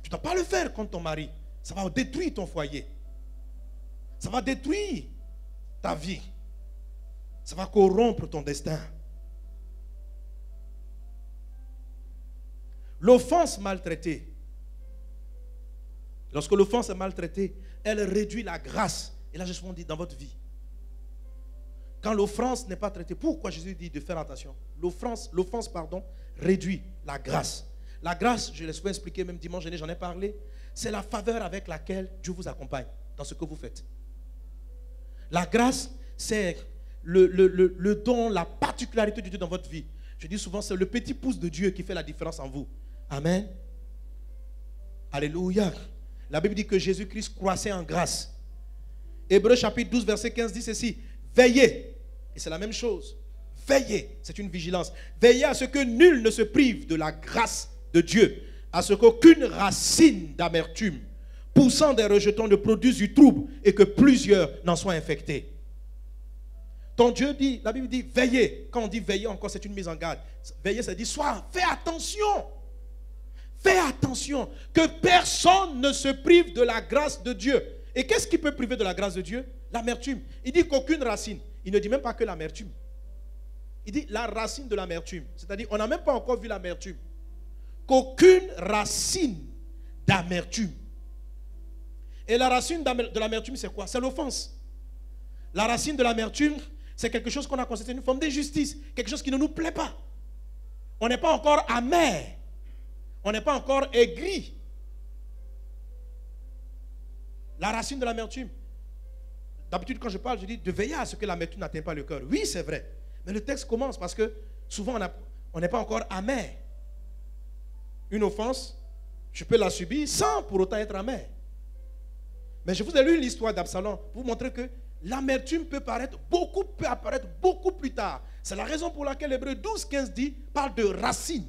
Tu ne dois pas le faire contre ton mari. Ça va détruire ton foyer. Ça va détruire ta vie. Ça va corrompre ton destin. L'offense maltraitée. Lorsque l'offense est maltraitée, elle réduit la grâce. Et là, j'ai souvent dit dans votre vie. Quand l'offense n'est pas traitée, pourquoi Jésus dit de faire attention? L'offense, réduit la grâce. La grâce, je l'ai souvent expliqué, même dimanche dernier, j'en ai parlé, c'est la faveur avec laquelle Dieu vous accompagne dans ce que vous faites. La grâce, c'est le don, la particularité de Dieu dans votre vie. Je dis souvent, c'est le petit pouce de Dieu qui fait la différence en vous. Amen. Alléluia. La Bible dit que Jésus-Christ croissait en grâce. Hébreux chapitre 12, verset 15 dit ceci. Veillez. Et c'est la même chose. Veillez. C'est une vigilance. Veillez à ce que nul ne se prive de la grâce de Dieu. À ce qu'aucune racine d'amertume poussant des rejetons ne produise du trouble et que plusieurs n'en soient infectés. Ton Dieu dit, la Bible dit veillez. Quand on dit veillez encore, c'est une mise en garde. Veillez, ça dit fais attention. Fais attention que personne ne se prive de la grâce de Dieu. Et qu'est-ce qui peut priver de la grâce de Dieu? L'amertume. Il dit qu'aucune racine. Il ne dit même pas que l'amertume. Il dit la racine de l'amertume. C'est-à-dire, on n'a même pas encore vu l'amertume. Qu'aucune racine d'amertume. Et la racine de l'amertume, c'est quoi? C'est l'offense. La racine de l'amertume, c'est quelque chose qu'on a considéré une forme d'injustice. Quelque chose qui ne nous plaît pas. On n'est pas encore amer. On n'est pas encore aigri. La racine de l'amertume. D'habitude, quand je parle, je dis de veiller à ce que l'amertume n'atteigne pas le cœur. Oui, c'est vrai. Mais le texte commence parce que souvent, on n'est pas encore amer. Une offense, je peux la subir sans pour autant être amer. Mais je vous ai lu l'histoire d'Absalom pour vous montrer que l'amertume peut apparaître beaucoup plus tard. C'est la raison pour laquelle Hébreux 12, 15 parle de racine.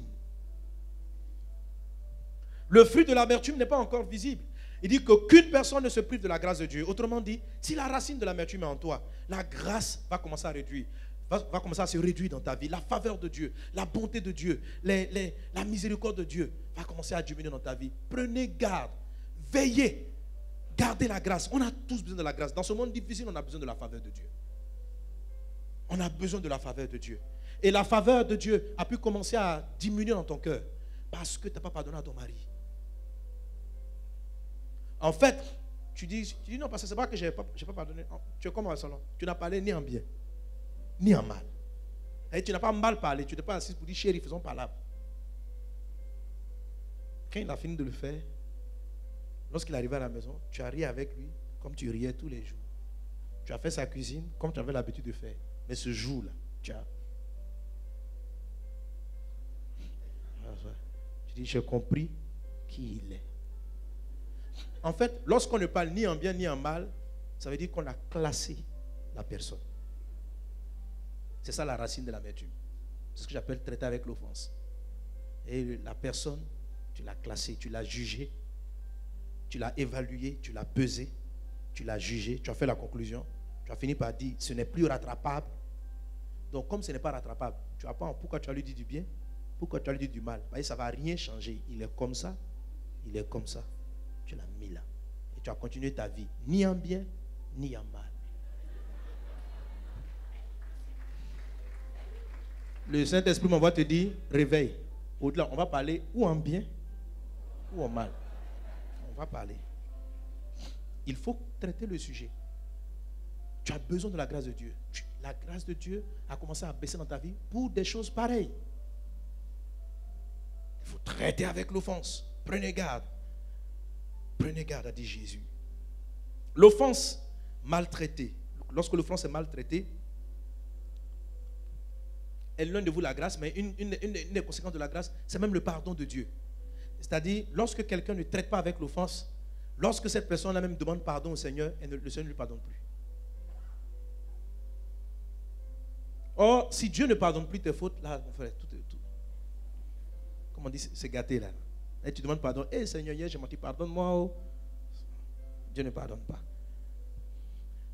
Le fruit de l'amertume n'est pas encore visible. Il dit qu'aucune personne ne se prive de la grâce de Dieu. Autrement dit, si la racine de l'amertume est en toi, la grâce va commencer à réduire. Va commencer à se réduire dans ta vie. La faveur de Dieu, la bonté de Dieu, la miséricorde de Dieu va commencer à diminuer dans ta vie. Prenez garde. Veillez. Gardez la grâce. On a tous besoin de la grâce. Dans ce monde difficile, on a besoin de la faveur de Dieu. On a besoin de la faveur de Dieu. Et la faveur de Dieu a pu commencer à diminuer dans ton cœur parce que tu n'as pas pardonné à ton mari. En fait, tu dis non, parce que ce n'est pas que je n'ai pas pardonné. Tu es comme un salon. Tu n'as parlé ni en bien, ni en mal. Et tu n'as pas mal parlé. Tu n'es pas assis pour dire chérie, faisons palabre. Quand il a fini de le faire, lorsqu'il est arrivé à la maison, tu as ri avec lui comme tu riais tous les jours. Tu as fait sa cuisine comme tu avais l'habitude de faire. Mais ce jour-là, tu dis, j'ai compris qui il est. En fait, lorsqu'on ne parle ni en bien ni en mal, ça veut dire qu'on a classé la personne. C'est ça la racine de l'amertume. C'est ce que j'appelle traiter avec l'offense. Et la personne, tu l'as classée, tu l'as jugée, tu l'as évaluée, tu l'as pesée, tu l'as jugée, tu as fait la conclusion, tu as fini par dire ce n'est plus rattrapable. Donc comme ce n'est pas rattrapable, tu vas pas pourquoi tu as lui dit du bien, pourquoi tu as lui dit du mal. Ça ne va rien changer. Il est comme ça, il est comme ça. Tu l'as mis là. Et tu as continué ta vie, ni en bien, ni en mal. Le Saint-Esprit va te dire, réveille. Au-delà, on va parler ou en bien, ou en mal. On va parler. Il faut traiter le sujet. Tu as besoin de la grâce de Dieu. la grâce de Dieu a commencé à baisser dans ta vie pour des choses pareilles. Il faut traiter avec l'offense. Prenez garde. Prenez garde, a dit Jésus. L'offense maltraitée. Lorsque l'offense est maltraitée, elle éloigne de vous la grâce, mais une des conséquences de la grâce, c'est même le pardon de Dieu. C'est-à-dire, lorsque quelqu'un ne traite pas avec l'offense, lorsque cette personne-là même demande pardon au Seigneur, et le Seigneur ne lui pardonne plus. Or, si Dieu ne pardonne plus tes fautes, là, mon frère, tout. Comme on dit, c'est gâté là. Et tu demandes pardon. Eh Seigneur, hier j'ai menti, pardonne-moi. Oh. Dieu ne pardonne pas.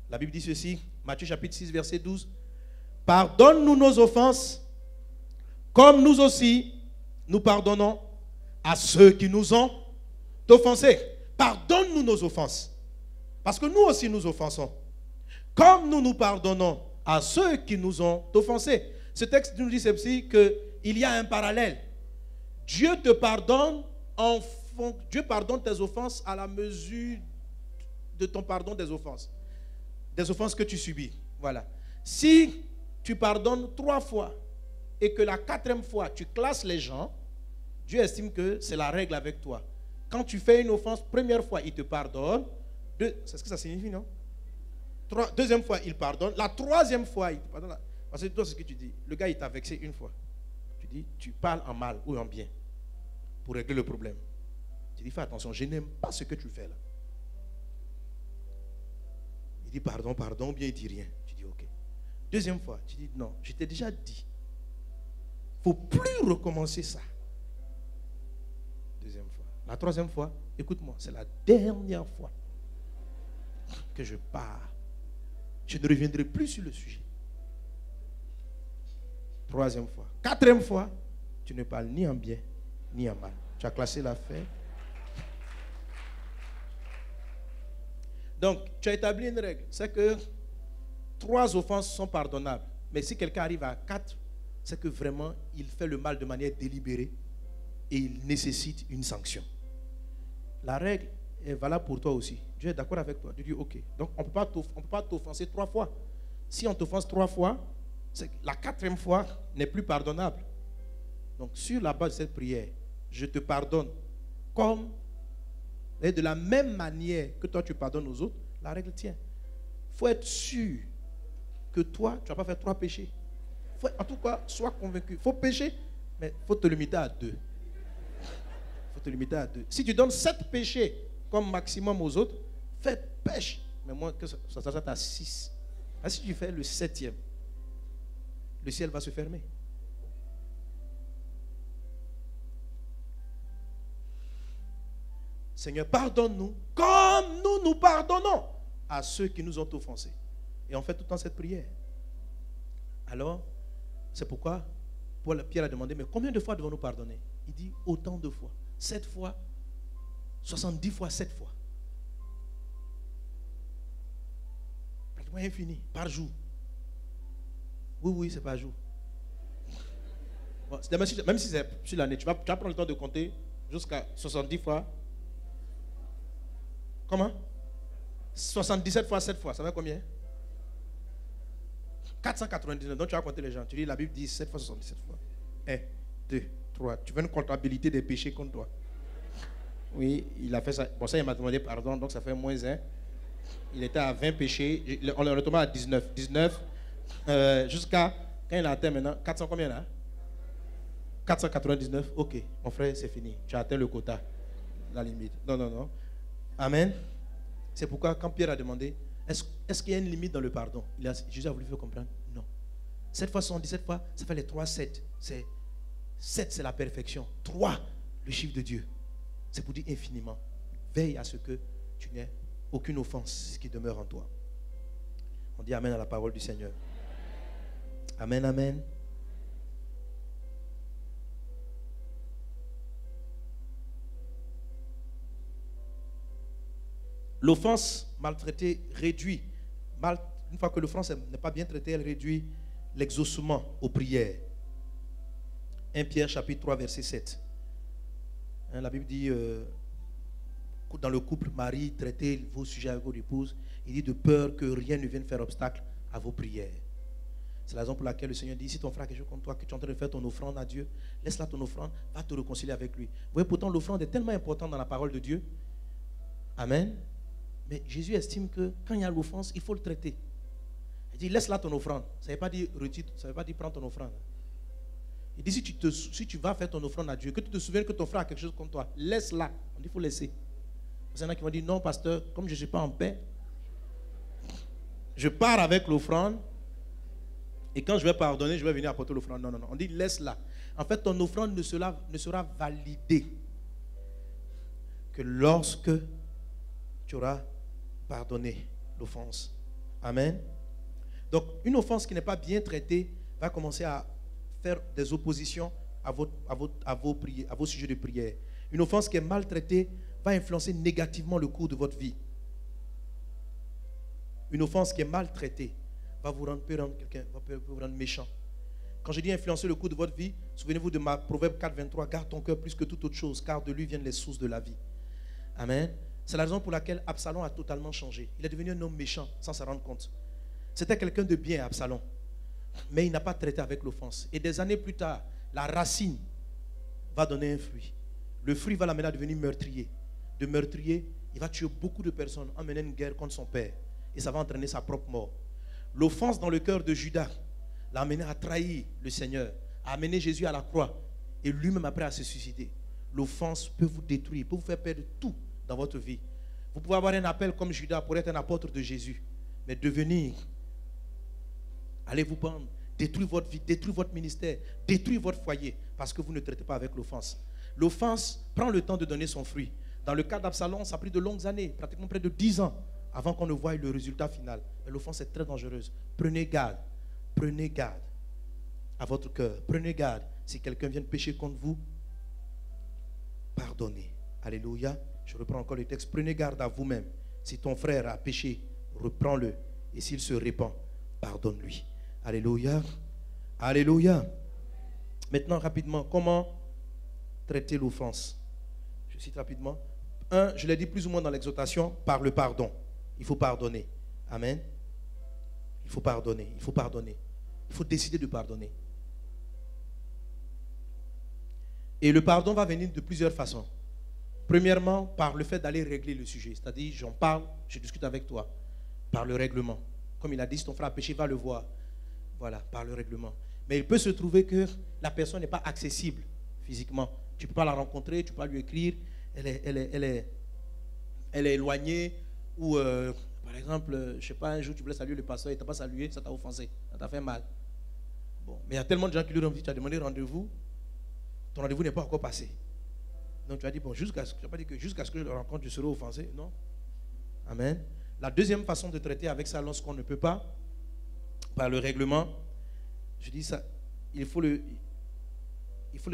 La Bible dit ceci, Matthieu chapitre 6, verset 12. Pardonne-nous nos offenses, comme nous aussi, nous pardonnons à ceux qui nous ont offensés. Pardonne-nous nos offenses. Parce que nous aussi nous offensons. Comme nous nous pardonnons à ceux qui nous ont offensés. Ce texte nous dit ceci, qu'il y a un parallèle. Dieu te pardonne, Dieu pardonne tes offenses à la mesure de ton pardon des offenses. Des offenses que tu subis. Voilà. Si tu pardonnes 3 fois et que la 4e fois tu classes les gens, Dieu estime que c'est la règle avec toi. Quand tu fais une offense, première fois, il te pardonne. C'est ce que ça signifie, non? 2e fois, il pardonne. La 3e fois, il te pardonne. Parce que toi, c'est ce que tu dis. Le gars, il t'a vexé une fois. Tu dis, tu parles en mal ou en bien pour régler le problème. Tu dis, fais attention, je n'aime pas ce que tu fais là. Il dit pardon, ou bien il dit rien. Tu dis, ok. 2e fois, tu dis, non, je t'ai déjà dit. Il ne faut plus recommencer ça. 2e fois. La 3e fois, écoute-moi, c'est la dernière fois que je pars. Je ne reviendrai plus sur le sujet. 3e fois. 4e fois, tu ne parles ni en bien, ni en mal. Tu as classé l'affaire. Donc, tu as établi une règle. C'est que 3 offenses sont pardonnables. Mais si quelqu'un arrive à 4, c'est que vraiment, il fait le mal de manière délibérée et il nécessite une sanction. La règle est valable pour toi aussi. Dieu est d'accord avec toi. Dieu dit, ok. Donc, on ne peut pas t'offenser 3 fois. Si on t'offense 3 fois, la 4e fois n'est plus pardonnable. Donc, sur la base de cette prière, je te pardonne comme, et de la même manière que toi tu pardonnes aux autres, la règle tient. Il faut être sûr que toi, tu ne vas pas faire 3 péchés. En tout cas, sois convaincu. Il faut pécher, mais il faut te limiter à 2. Il faut te limiter à 2. Si tu donnes 7 péchés comme maximum aux autres, pêche. Mais moi, que ça s'arrête à 6. Et si tu fais le 7e, le ciel va se fermer. Seigneur, pardonne-nous comme nous pardonnons à ceux qui nous ont offensés. Et on fait tout le temps cette prière. Alors, c'est pourquoi Pierre a demandé, mais combien de fois devons-nous pardonner? Il dit, autant de fois. 7 fois, 70 fois, 7 fois. Pratiquement infini, par jour. Oui, c'est par jour. Bon, même si c'est sur l'année, tu vas prendre le temps de compter jusqu'à 70 fois. Comment? 77 fois 7 fois, ça fait combien? 499. Donc tu vas compter les gens. Tu dis, la Bible dit 7 fois 77 fois. 1, 2, 3. Tu veux une comptabilité des péchés contre toi. Oui, il a fait ça. Bon, ça, il m'a demandé pardon, donc ça fait moins 1. Il était à 20 péchés. On le retombé à 19. 19, jusqu'à, quand il a atteint maintenant, 400 combien là? 499. Ok, mon frère, c'est fini. Tu as atteint le quota, la limite. Non. Amen. C'est pourquoi quand Pierre a demandé, est-ce qu'il y a une limite dans le pardon? Jésus a voulu faire comprendre, non. 7 fois 77 fois, ça fait les 3 7. 7, c'est la perfection. 3, le chiffre de Dieu. C'est pour dire infiniment. Veille à ce que tu n'aies aucune offense qui demeure en toi. On dit amen à la parole du Seigneur. Amen, amen. L'offense maltraitée réduit. Une fois que l'offense n'est pas bien traitée, elle réduit l'exaucement aux prières. 1 Pierre chapitre 3 verset 7. La Bible dit, dans le couple, Marie, traitez vos sujets avec vos épouses. Il dit de peur que rien ne vienne faire obstacle à vos prières. C'est la raison pour laquelle le Seigneur dit, si ton frère a quelque chose contre toi, que tu es en train de faire ton offrande à Dieu, laisse-la ton offrande, va te réconcilier avec lui. Vous voyez, pourtant, l'offrande est tellement importante dans la parole de Dieu. Amen. Mais Jésus estime que quand il y a l'offense, il faut le traiter. Il dit, laisse-la ton offrande. Ça ne veut pas dire retire, ça ne veut pas dire prends ton offrande. Il dit, si tu vas faire ton offrande à Dieu, que tu te souviennes que ton frère a quelque chose contre toi, laisse-la. On dit, il faut laisser. Il y en a qui vont dire, non, pasteur, comme je ne suis pas en paix, je pars avec l'offrande, et quand je vais pardonner, je vais venir apporter l'offrande. Non, non, non. On dit, laisse-la. En fait, ton offrande ne sera validée que lorsque tu auras pardonné l'offense. Amen. Donc, une offense qui n'est pas bien traitée va commencer à faire des oppositions à vos sujets de prière. Une offense qui est mal traitée va influencer négativement le cours de votre vie. Une offense qui est mal traitée peut vous rendre méchant. Quand je dis influencer le cours de votre vie, souvenez-vous de ma Proverbe 4, 23, garde ton cœur plus que toute autre chose, car de lui viennent les sources de la vie. Amen. C'est la raison pour laquelle Absalom a totalement changé. Il est devenu un homme méchant sans s'en rendre compte. C'était quelqu'un de bien, Absalom. Mais il n'a pas traité avec l'offense. Et des années plus tard, la racine va donner un fruit. Le fruit va l'amener à devenir meurtrier. De meurtrier, il va tuer beaucoup de personnes en menant une guerre contre son père. Et ça va entraîner sa propre mort. L'offense dans le cœur de Judas l'a amené à trahir le Seigneur, à amener Jésus à la croix. Et lui-même après à se suicider. L'offense peut vous détruire, peut vous faire perdre tout dans votre vie. Vous pouvez avoir un appel comme Judas pour être un apôtre de Jésus. Mais devenir, allez vous prendre, détruire votre vie, détruire votre ministère, détruire votre foyer, parce que vous ne traitez pas avec l'offense. L'offense prend le temps de donner son fruit. Dans le cas d'Absalom, ça a pris de longues années, pratiquement près de 10 ans, avant qu'on ne voie le résultat final. Mais l'offense est très dangereuse. Prenez garde à votre cœur. Prenez garde. Si quelqu'un vient de pécher contre vous, pardonnez. Alléluia. Je reprends encore le texte. Prenez garde à vous-même. Si ton frère a péché, reprends-le. Et s'il se répand, pardonne-lui. Alléluia. Alléluia. Maintenant, rapidement, comment traiter l'offense? Je cite rapidement. Je l'ai dit plus ou moins dans l'exhortation, par le pardon. Il faut pardonner. Amen. Il faut pardonner. Il faut pardonner. Il faut décider de pardonner. Et le pardon va venir de plusieurs façons. Premièrement, par le fait d'aller régler le sujet. C'est-à-dire, j'en parle, je discute avec toi. Par le règlement. Comme il a dit, si ton frère a péché, va le voir. Voilà, par le règlement. Mais il peut se trouver que la personne n'est pas accessible physiquement. Tu ne peux pas la rencontrer, tu ne peux pas lui écrire. Elle est éloignée. Ou, par exemple, je ne sais pas, un jour, tu voulais saluer le pasteur, il ne t'a pas salué, ça t'a offensé. Ça t'a fait mal. Bon, mais il y a tellement de gens qui lui ont dit, tu as demandé rendez-vous, ton rendez-vous n'est pas encore passé. Donc tu as dit, bon, jusqu'à ce que je le rencontre, je serai offensé. Non. Amen. La deuxième façon de traiter avec ça, lorsqu'on ne peut pas, par le règlement, je dis ça, il faut le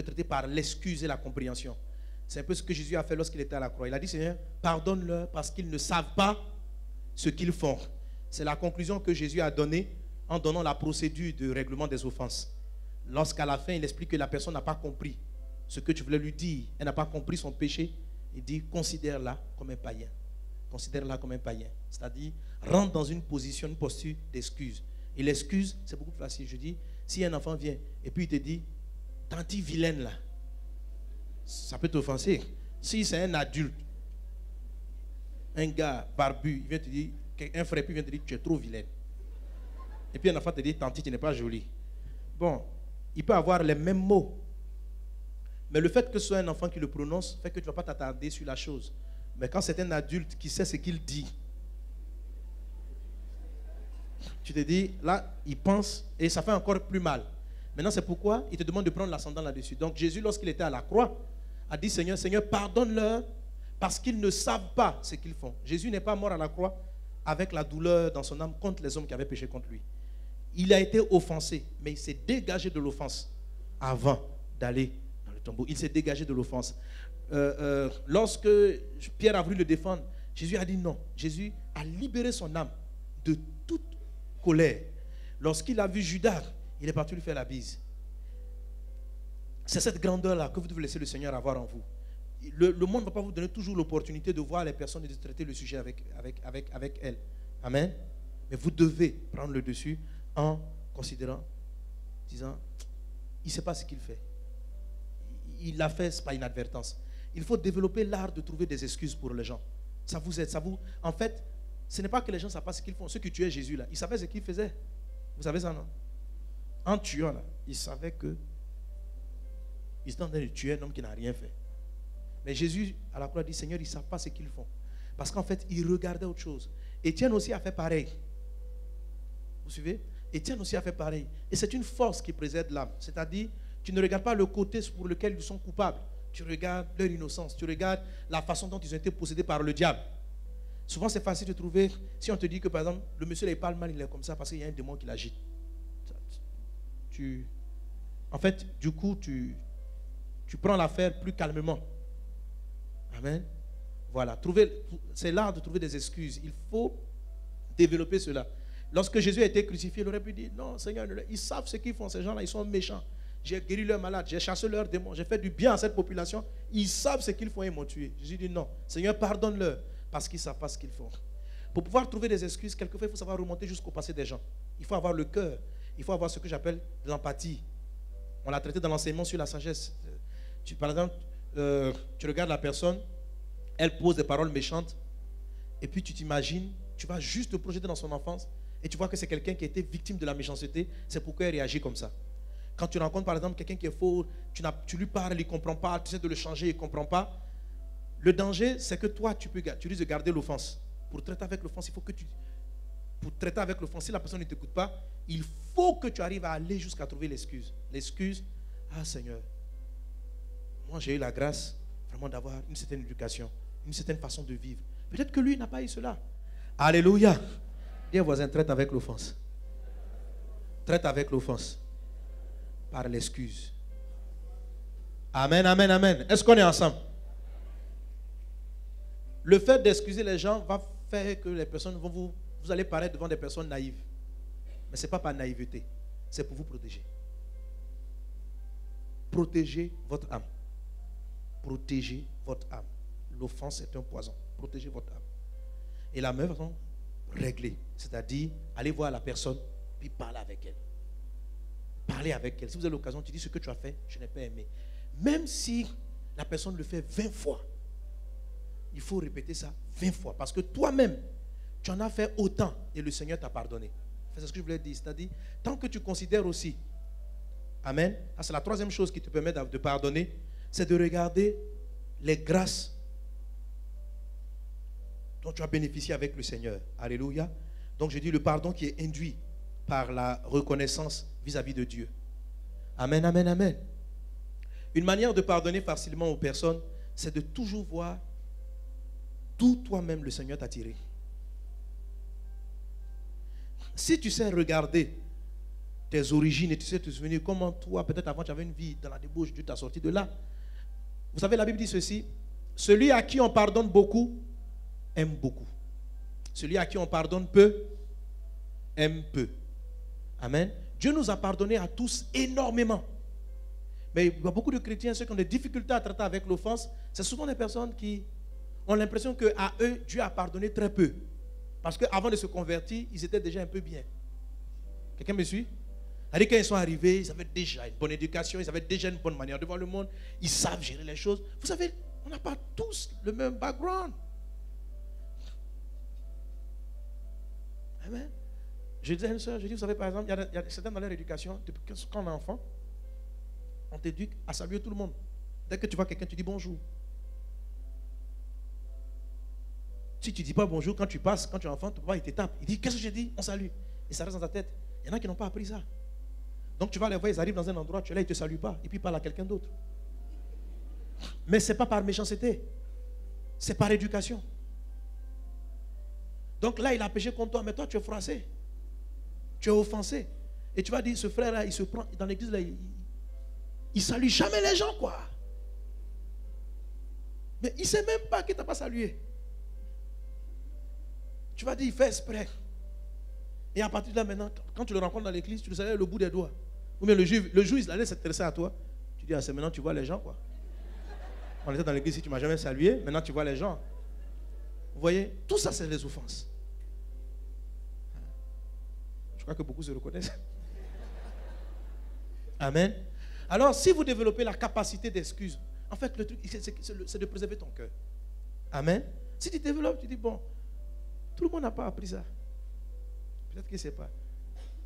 traiter par l'excuse et la compréhension. C'est un peu ce que Jésus a fait lorsqu'il était à la croix. Il a dit, Seigneur, pardonne-leur parce qu'ils ne savent pas ce qu'ils font. C'est la conclusion que Jésus a donnée en donnant la procédure de règlement des offenses. Lorsqu'à la fin, il explique que la personne n'a pas compris ce que tu voulais lui dire, elle n'a pas compris son péché, il dit, considère-la comme un païen. Considère-la comme un païen. C'est-à-dire, rentre dans une posture d'excuse. Et l'excuse, c'est beaucoup plus facile. Je dis, si un enfant vient et puis il te dit, tanti vilaine là, ça peut t'offenser. Si c'est un adulte, un gars barbu, il vient te dire, un frère, puis il vient te dire, tu es trop vilaine. Et puis un enfant te dit, tanti, tu n'es pas jolie. Bon, il peut avoir les mêmes mots. Mais le fait que ce soit un enfant qui le prononce fait que tu ne vas pas t'attarder sur la chose. Mais quand c'est un adulte qui sait ce qu'il dit, tu te dis, là, il pense et ça fait encore plus mal. Maintenant, c'est pourquoi il te demande de prendre l'ascendant là-dessus. Donc Jésus, lorsqu'il était à la croix, a dit, Seigneur, pardonne-leur parce qu'ils ne savent pas ce qu'ils font. Jésus n'est pas mort à la croix avec la douleur dans son âme contre les hommes qui avaient péché contre lui. Il a été offensé, mais il s'est dégagé de l'offense avant d'aller dans le tombeau. Il s'est dégagé de l'offense. Lorsque Pierre a voulu le défendre, Jésus a dit non. Jésus a libéré son âme de toute colère. Lorsqu'il a vu Judas, il est parti lui faire la bise. C'est cette grandeur-là que vous devez laisser le Seigneur avoir en vous. Le monde ne va pas vous donner toujours l'opportunité de voir les personnes et de traiter le sujet avec elles. Amen. Mais vous devez prendre le dessus en considérant, disant, il ne sait pas ce qu'il fait. Il l'a fait, ce n'est pas inadvertance. Il faut développer l'art de trouver des excuses pour les gens. Ça vous aide, ça vous... En fait, ce n'est pas que les gens ne savent pas ce qu'ils font. Ceux qui tuaient Jésus, là, ils savaient ce qu'ils faisaient. Vous savez ça, non? En tuant, là, ils savaient que ils étaient en train de tuer un homme qui n'a rien fait. Mais Jésus, à la croix, dit, Seigneur, ils ne savent pas ce qu'ils font. Parce qu'en fait, ils regardaient autre chose. Étienne aussi a fait pareil. Vous suivez? Étienne aussi a fait pareil. Et c'est une force qui préserve l'âme. C'est-à-dire, tu ne regardes pas le côté pour lequel ils sont coupables. Tu regardes leur innocence. Tu regardes la façon dont ils ont été possédés par le diable. Souvent, c'est facile de trouver, si on te dit que, par exemple, le monsieur, il parle mal, il est comme ça parce qu'il y a un démon qui l'agite. En fait, du coup, tu prends l'affaire plus calmement. Amen. Voilà. C'est l'art de trouver des excuses. Il faut développer cela. Lorsque Jésus a été crucifié, il aurait pu dire, non, Seigneur, ils savent ce qu'ils font. Ces gens-là, ils sont méchants. J'ai guéri leurs malades, j'ai chassé leurs démons, j'ai fait du bien à cette population. Ils savent ce qu'ils font et ils m'ont tué. Jésus dit, non, Seigneur, pardonne-leur parce qu'ils ne savent pas ce qu'ils font. Pour pouvoir trouver des excuses, quelquefois, il faut savoir remonter jusqu'au passé des gens. Il faut avoir le cœur. Il faut avoir ce que j'appelle l'empathie. On l'a traité dans l'enseignement sur la sagesse. Par exemple, tu regardes la personne, elle pose des paroles méchantes, et puis tu t'imagines, tu vas juste te projeter dans son enfance, et tu vois que c'est quelqu'un qui a été victime de la méchanceté, c'est pourquoi elle réagit comme ça. Quand tu rencontres par exemple quelqu'un qui est faux, tu lui parles, il ne comprend pas, tu essaies de le changer, il ne comprend pas. Le danger, c'est que toi, tu risques de garder l'offense. Pour traiter avec l'offense, il faut que pour traiter avec l'offense, si la personne ne t'écoute pas, il faut que tu arrives à aller jusqu'à trouver l'excuse. L'excuse, ah Seigneur, moi j'ai eu la grâce vraiment d'avoir une certaine éducation, une certaine façon de vivre. Peut-être que lui n'a pas eu cela. Alléluia. Dis à voisin, traite avec l'offense. Traite avec l'offense. Par l'excuse. Amen, amen, amen. Est-ce qu'on est ensemble? Le fait d'excuser les gens va faire que les personnes vont vous allez paraître devant des personnes naïves. Mais ce n'est pas par naïveté. C'est pour vous protéger. Protégez votre âme. Protégez votre âme. L'offense est un poison. Protégez votre âme. Et la meilleure façon, régler. C'est-à-dire, aller voir la personne, puis parler avec elle. Parler avec elle. Si vous avez l'occasion, tu dis ce que tu as fait, je n'ai pas aimé. Même si la personne le fait 20 fois, il faut répéter ça 20 fois. Parce que toi-même, tu en as fait autant et le Seigneur t'a pardonné. C'est ce que je voulais dire. C'est-à-dire, tant que tu considères aussi, amen, c'est la troisième chose qui te permet de pardonner, c'est de regarder les grâces dont tu as bénéficié avec le Seigneur. Alléluia. Donc je dis le pardon qui est induit par la reconnaissance vis-à-vis de Dieu. Amen, amen, amen. Une manière de pardonner facilement aux personnes, c'est de toujours voir d'où toi-même le Seigneur t'a tiré. Si tu sais regarder tes origines et tu sais te souvenir comment toi, peut-être avant tu avais une vie dans la débauche, Dieu t'a sorti de là. Vous savez, la Bible dit ceci, celui à qui on pardonne beaucoup, aime beaucoup. Celui à qui on pardonne peu, aime peu. Amen. Dieu nous a pardonné à tous énormément. Mais il y a beaucoup de chrétiens, ceux qui ont des difficultés à traiter avec l'offense, c'est souvent des personnes qui ont l'impression qu'à eux, Dieu a pardonné très peu. Parce qu'avant de se convertir, ils étaient déjà un peu bien. Quelqu'un me suit? C'est-à-dire quand ils sont arrivés, ils avaient déjà une bonne éducation, ils avaient déjà une bonne manière de voir le monde, ils savent gérer les choses. Vous savez, on n'a pas tous le même background. Amen. Je disais à une soeur, je dis, vous savez, par exemple, il y a certains dans leur éducation, depuis quand on est enfant, on t'éduque à saluer tout le monde. Dès que tu vois quelqu'un, tu dis bonjour. Si tu ne dis pas bonjour, quand tu passes, quand tu es enfant, ton papa, il te tape. Il dit, qu'est-ce que j'ai dit? On salue. Et ça reste dans ta tête. Il y en a qui n'ont pas appris ça. Donc tu vas les voir, ils arrivent dans un endroit, tu es là, ils ne te saluent pas. Et puis ils parlent à quelqu'un d'autre. Mais ce n'est pas par méchanceté. C'est par éducation. Donc là, il a péché contre toi, mais toi, tu es froissé. Tu es offensé. Et tu vas dire, ce frère-là, il se prend, dans l'église, là, il ne salue jamais les gens, quoi. Mais il ne sait même pas qu'il ne t'a pas salué. Tu vas dire, il fait exprès. Et à partir de là, maintenant, quand tu le rencontres dans l'église, tu le salue le bout des doigts. Ou bien le jour, il allait s'intéresser à toi. Tu dis, ah, c'est maintenant tu vois les gens, quoi. On était dans l'église, si tu ne m'as jamais salué, maintenant tu vois les gens. Vous voyez, tout ça, c'est les offenses. Je crois que beaucoup se reconnaissent. Amen. Alors, si vous développez la capacité d'excuse, en fait, le truc, c'est de préserver ton cœur. Amen. Si tu développes, tu dis, bon, tout le monde n'a pas appris ça. Peut-être qu'il ne sait pas.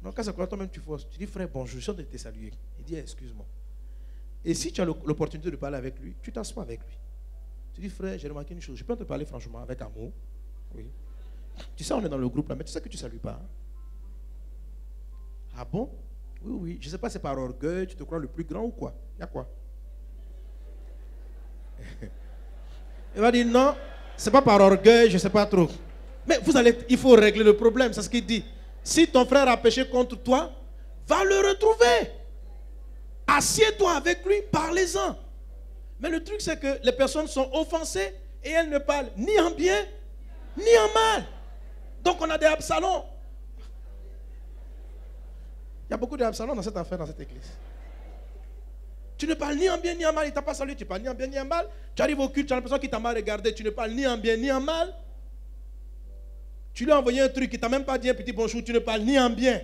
Donc, quand c'est quoi, toi-même, tu forces. Tu dis, frère, bonjour, je suis en train de te saluer. Il dit, excuse-moi. Et si tu as l'opportunité de parler avec lui, tu t'assois avec lui. Tu dis, frère, j'ai remarqué une chose. Je peux te parler franchement, avec amour. Oui. Tu sais, on est dans le groupe là, mais tu sais que tu ne salues pas. Hein? Ah bon? Oui, oui. Je ne sais pas, c'est par orgueil, tu te crois le plus grand ou quoi? Il y a quoi? Il va dire, non, ce n'est pas par orgueil, je ne sais pas trop. Mais il faut régler le problème, c'est ce qu'il dit. Si ton frère a péché contre toi, va le retrouver. Assieds-toi avec lui, parlez-en. Mais le truc, c'est que les personnes sont offensées et elles ne parlent ni en bien, ni en mal. Donc on a des Absalons. Il y a beaucoup d'Absalons dans cette affaire, dans cette église. Tu ne parles ni en bien, ni en mal. Il ne t'a pas salué, tu ne parles ni en bien, ni en mal. Tu arrives au culte, tu as l'impression qu'il t'a mal regardé. Tu ne parles ni en bien, ni en mal. Tu lui as envoyé un truc, il ne t'a même pas dit un petit bonjour. Tu ne parles ni en bien,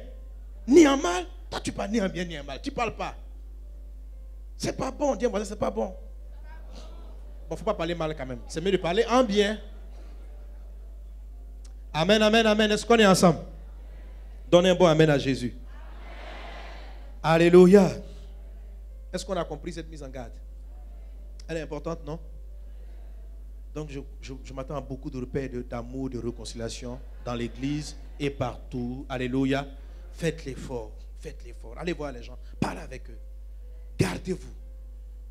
ni en mal. Toi, tu parles ni en bien, ni en mal. Tu ne parles pas. C'est pas bon, dis moi, c'est pas bon. Bon, il ne faut pas parler mal quand même. C'est mieux de parler en bien. Amen, amen, amen. Est-ce qu'on est ensemble? Donnez un bon amen à Jésus. Amen. Alléluia. Est-ce qu'on a compris cette mise en garde? Elle est importante, non? Donc je m'attends à beaucoup de repères d'amour, de réconciliation dans l'église et partout. Alléluia. Faites l'effort. Faites l'effort. Allez voir les gens. Parlez avec eux. Gardez-vous.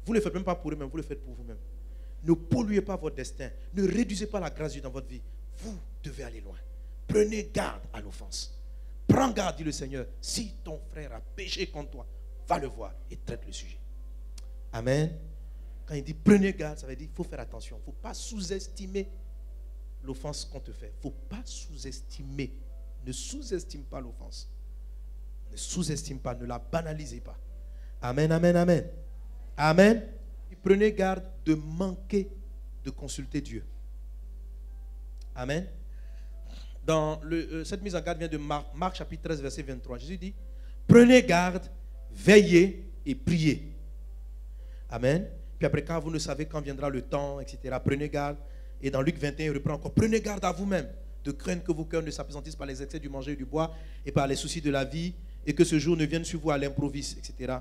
Vous ne le faites même pas pour eux-mêmes, vous le faites pour vous-même. Ne polluez pas votre destin. Ne réduisez pas la grâce de Dieu dans votre vie. Vous devez aller loin. Prenez garde à l'offense. Prends garde, dit le Seigneur. Si ton frère a péché contre toi, va le voir et traite le sujet. Amen. Quand il dit prenez garde, ça veut dire qu'il faut faire attention. Il ne faut pas sous-estimer l'offense qu'on te fait. Il ne faut pas sous-estimer. Ne sous-estime pas l'offense. Ne sous-estime pas, ne la banalisez pas. Amen, amen, amen. Amen. Et prenez garde de manquer de consulter Dieu. Amen. Dans cette mise en garde vient de Marc chapitre 13, verset 23. Jésus dit, prenez garde, veillez et priez. Amen. Puis après, quand vous ne savez quand viendra le temps, etc., prenez garde. Et dans Luc 21, il reprend encore, prenez garde à vous-même, de craindre que vos cœurs ne s'apesantissent par les excès du manger et du bois et par les soucis de la vie, et que ce jour ne vienne sur vous à l'improviste, etc.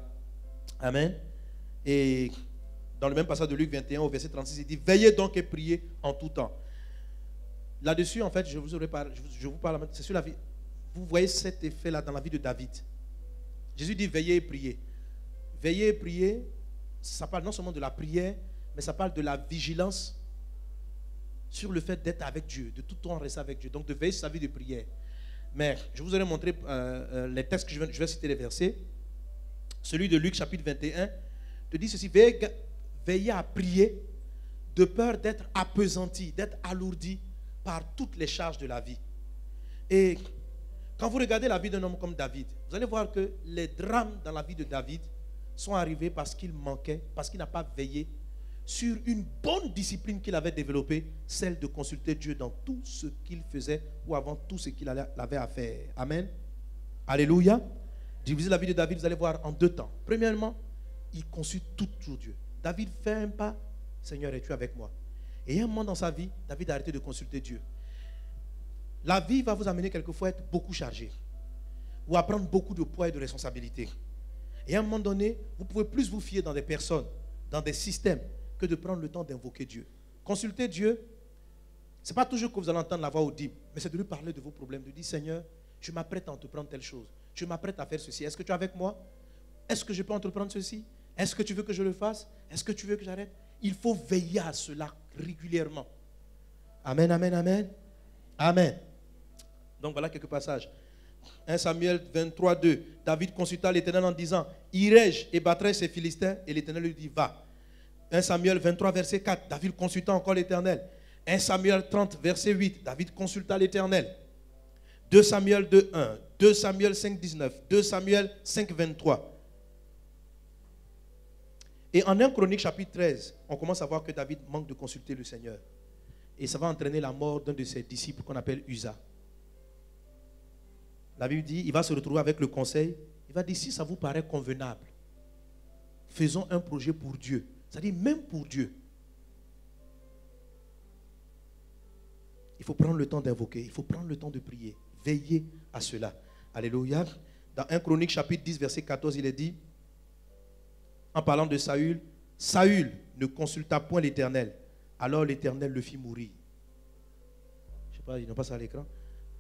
Amen. Et dans le même passage de Luc 21, au verset 36, il dit, veillez donc et priez en tout temps. Là-dessus, en fait, je vous parle, c'est sur la vie. Vous voyez cet effet-là dans la vie de David. Jésus dit, veillez et priez. Veillez et priez, ça parle non seulement de la prière, mais ça parle de la vigilance sur le fait d'être avec Dieu, de tout le temps rester avec Dieu. Donc de veiller sur sa vie de prière. Mais je vous aurais montré les textes que je vais citer les versets. Celui de Luc chapitre 21 te dit ceci, veillez à prier de peur d'être appesanti, d'être alourdi par toutes les charges de la vie. Et quand vous regardez la vie d'un homme comme David, vous allez voir que les drames dans la vie de David sont arrivés parce qu'il manquait, parce qu'il n'a pas veillé sur une bonne discipline qu'il avait développée, celle de consulter Dieu dans tout ce qu'il faisait ou avant tout ce qu'il avait à faire. Amen. Alléluia. Divisez la vie de David, vous allez voir en deux temps. Premièrement, il consulte toujours Dieu. David fait un pas, Seigneur, es-tu avec moi? Et il y a un moment dans sa vie, David a arrêté de consulter Dieu. La vie va vous amener quelquefois à être beaucoup chargé ou à prendre beaucoup de poids et de responsabilités. Et à un moment donné, vous pouvez plus vous fier dans des personnes, dans des systèmes, que de prendre le temps d'invoquer Dieu. Consulter Dieu, ce n'est pas toujours que vous allez entendre la voix audible, mais c'est de lui parler de vos problèmes, de dire, Seigneur, je m'apprête à entreprendre telle chose. Je m'apprête à faire ceci. Est-ce que tu es avec moi? Est-ce que je peux entreprendre ceci? Est-ce que tu veux que je le fasse? Est-ce que tu veux que j'arrête? Il faut veiller à cela régulièrement. Amen, amen, amen. Amen. Donc voilà quelques passages. 1 Samuel 23, 2. David consulta l'Éternel en disant, irai-je et battrai ces Philistins? Et l'Éternel lui dit, va. 1 Samuel 23, verset 4. David consulta encore l'Éternel. 1 Samuel 30, verset 8. David consulta l'Éternel. 2 Samuel 2, 1. 2 Samuel 5, 19. 2 Samuel 5, 23. Et en 1 Chronique chapitre 13, on commence à voir que David manque de consulter le Seigneur. Et ça va entraîner la mort d'un de ses disciples qu'on appelle Uza. La Bible dit, il va se retrouver avec le conseil. Il va dire, si ça vous paraît convenable, Faisons un projet pour Dieu. C'est-à-dire même pour Dieu. Il faut prendre le temps d'invoquer. Il faut prendre le temps de prier. Veillez à cela. Alléluia. Dans 1 Chronique chapitre 10 verset 14, il est dit, en parlant de Saül, Saül ne consulta point l'Éternel. Alors l'Éternel le fit mourir. Je ne sais pas, ils n'ont pas ça à l'écran.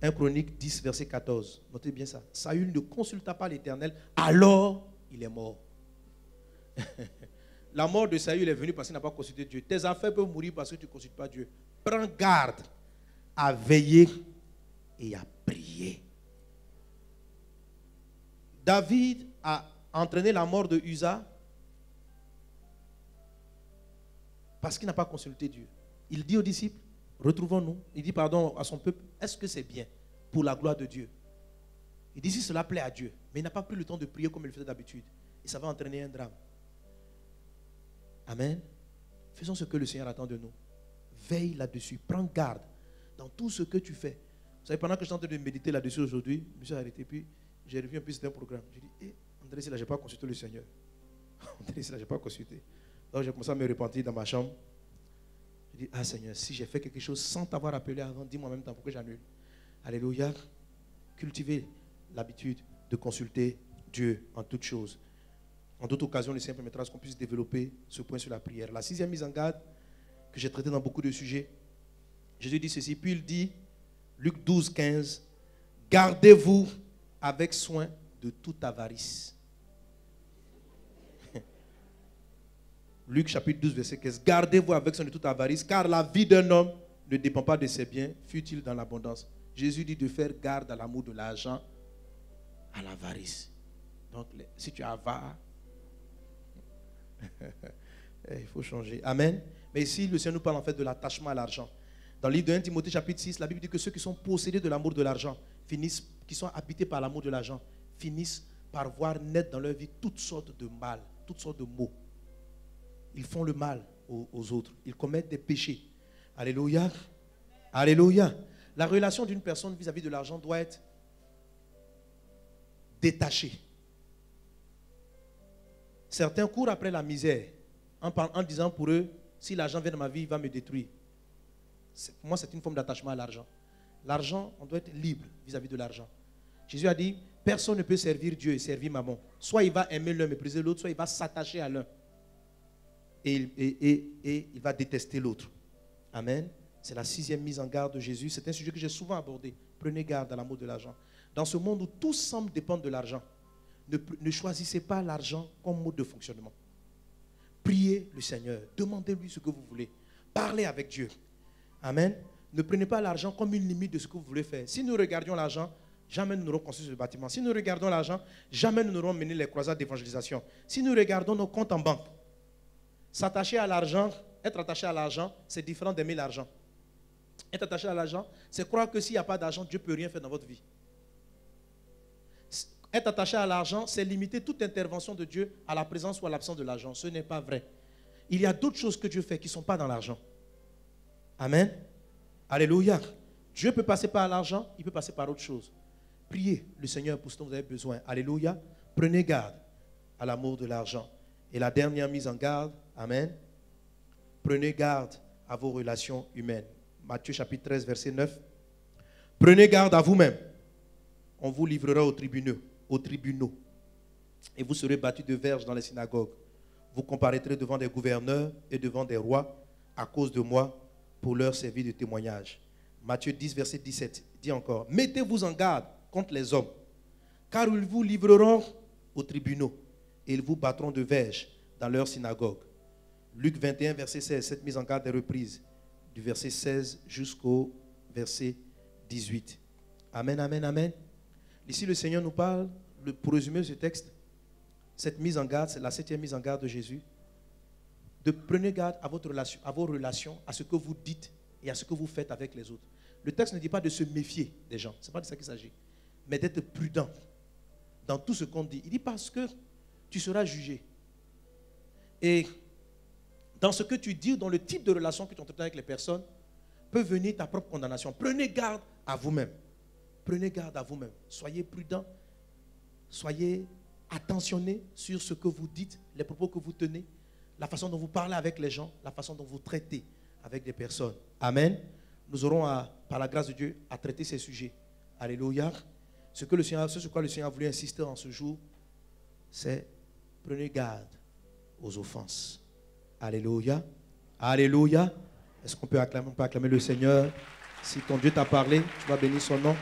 1 Chronique 10 verset 14. Notez bien ça. Saül ne consulta pas l'Éternel. Alors il est mort. La mort de Saül est venue parce qu'il n'a pas consulté Dieu. Tes affaires peuvent mourir parce que tu ne consultes pas Dieu. Prends garde à veiller et à prier. David a entraîné la mort de Uza parce qu'il n'a pas consulté Dieu. Il dit aux disciples, retrouvons-nous. Il dit pardon à son peuple, est-ce que c'est bien pour la gloire de Dieu? Il dit si cela plaît à Dieu, mais il n'a pas pris le temps de prier comme il le faisait d'habitude. Et ça va entraîner un drame. Amen. Faisons ce que le Seigneur attend de nous. Veille là-dessus, prends garde dans tout ce que tu fais. Vous savez, pendant que je suis en train de méditer là-dessus aujourd'hui, je me suis arrêté, puis j'ai revu un peu c'était un programme. J'ai dit, André, c'est là, je n'ai pas consulté le Seigneur. André, c'est là, je n'ai pas consulté. Donc j'ai commencé à me repentir dans ma chambre. J'ai dit, Seigneur, si j'ai fait quelque chose sans t'avoir appelé avant, dis-moi en même temps pour que j'annule. Alléluia. Cultivez l'habitude de consulter Dieu en toutes choses. En d'autres occasions, le Seigneur permettra qu'on puisse développer ce point sur la prière. La 6e mise en garde, que j'ai traité dans beaucoup de sujets, Jésus dit ceci, puis il dit, Luc 12, 15, gardez-vous avec soin de toute avarice. Luc chapitre 12, verset 15, gardez-vous avec soin de toute avarice, car la vie d'un homme ne dépend pas de ses biens, fût-il dans l'abondance. Jésus dit de faire garde à l'amour de l'argent, à l'avarice. Donc, si tu es avare, il faut changer. Amen. Mais ici, le Seigneur nous parle en fait de l'attachement à l'argent. Dans le livre de 1 Timothée chapitre 6, la Bible dit que ceux qui sont possédés de l'amour de l'argent, qui sont habités par l'amour de l'argent, finissent par voir naître dans leur vie toutes sortes de mal, toutes sortes de maux. Ils font le mal aux autres. Ils commettent des péchés. Alléluia. Alléluia. La relation d'une personne vis-à-vis de l'argent doit être détachée. Certains courent après la misère en disant pour eux, si l'argent vient dans ma vie, il va me détruire. Pour moi, c'est une forme d'attachement à l'argent. L'argent, on doit être libre vis-à-vis de l'argent. Jésus a dit, personne ne peut servir Dieu et servir maman. Soit il va aimer l'un, mépriser l'autre, soit il va s'attacher à l'un. Et il va détester l'autre. Amen. C'est la 6e mise en garde de Jésus. C'est un sujet que j'ai souvent abordé. Prenez garde à l'amour de l'argent. Dans ce monde où tout semble dépendre de l'argent, ne choisissez pas l'argent comme mode de fonctionnement. Priez le Seigneur. Demandez-lui ce que vous voulez. Parlez avec Dieu. Amen. Ne prenez pas l'argent comme une limite de ce que vous voulez faire. Si nous regardions l'argent, jamais nous n'aurons construit ce bâtiment. Si nous regardons l'argent, jamais nous n'aurons mené les croisades d'évangélisation. Si nous regardons nos comptes en banque, s'attacher à l'argent, être attaché à l'argent, c'est différent d'aimer l'argent. Être attaché à l'argent, c'est croire que s'il n'y a pas d'argent, Dieu ne peut rien faire dans votre vie. Être attaché à l'argent, c'est limiter toute intervention de Dieu à la présence ou à l'absence de l'argent. Ce n'est pas vrai. Il y a d'autres choses que Dieu fait qui ne sont pas dans l'argent. Amen. Alléluia. Dieu peut passer par l'argent, il peut passer par autre chose. Priez le Seigneur pour ce dont vous avez besoin. Alléluia. Prenez garde à l'amour de l'argent. Et la dernière mise en garde, amen. Prenez garde à vos relations humaines. Matthieu chapitre 13, verset 9. Prenez garde à vous-même. On vous livrera aux tribunaux. Et vous serez battus de verges dans les synagogues. Vous comparaîtrez devant des gouverneurs et devant des rois à cause de moi pour leur servir de témoignage. Matthieu 10, verset 17 dit encore, mettez-vous en garde contre les hommes, car ils vous livreront aux tribunaux et ils vous battront de verges dans leurs synagogues. Luc 21, verset 16, cette mise en garde est reprise du verset 16 jusqu'au verset 18. Amen, amen, amen. Ici, le Seigneur nous parle, pour résumer ce texte, cette mise en garde, c'est la 7e mise en garde de Jésus, de prenez garde à vos relations, à ce que vous dites et à ce que vous faites avec les autres. Le texte ne dit pas de se méfier des gens, ce n'est pas de ça qu'il s'agit, mais d'être prudent dans tout ce qu'on dit. Il dit parce que tu seras jugé. Et dans ce que tu dis, dans le type de relation que tu entretiens avec les personnes, peut venir ta propre condamnation. Prenez garde à vous-même. Prenez garde à vous-même. Soyez prudent. Soyez attentionner sur ce que vous dites, les propos que vous tenez, la façon dont vous parlez avec les gens, la façon dont vous traitez avec des personnes. Amen. Nous aurons, par la grâce de Dieu, à traiter ces sujets. Alléluia. Ce sur quoi le Seigneur a voulu insister en ce jour, c'est prenez garde aux offenses. Alléluia. Alléluia. Est-ce qu'on peut acclamer le Seigneur? Si ton Dieu t'a parlé, tu vas bénir son nom.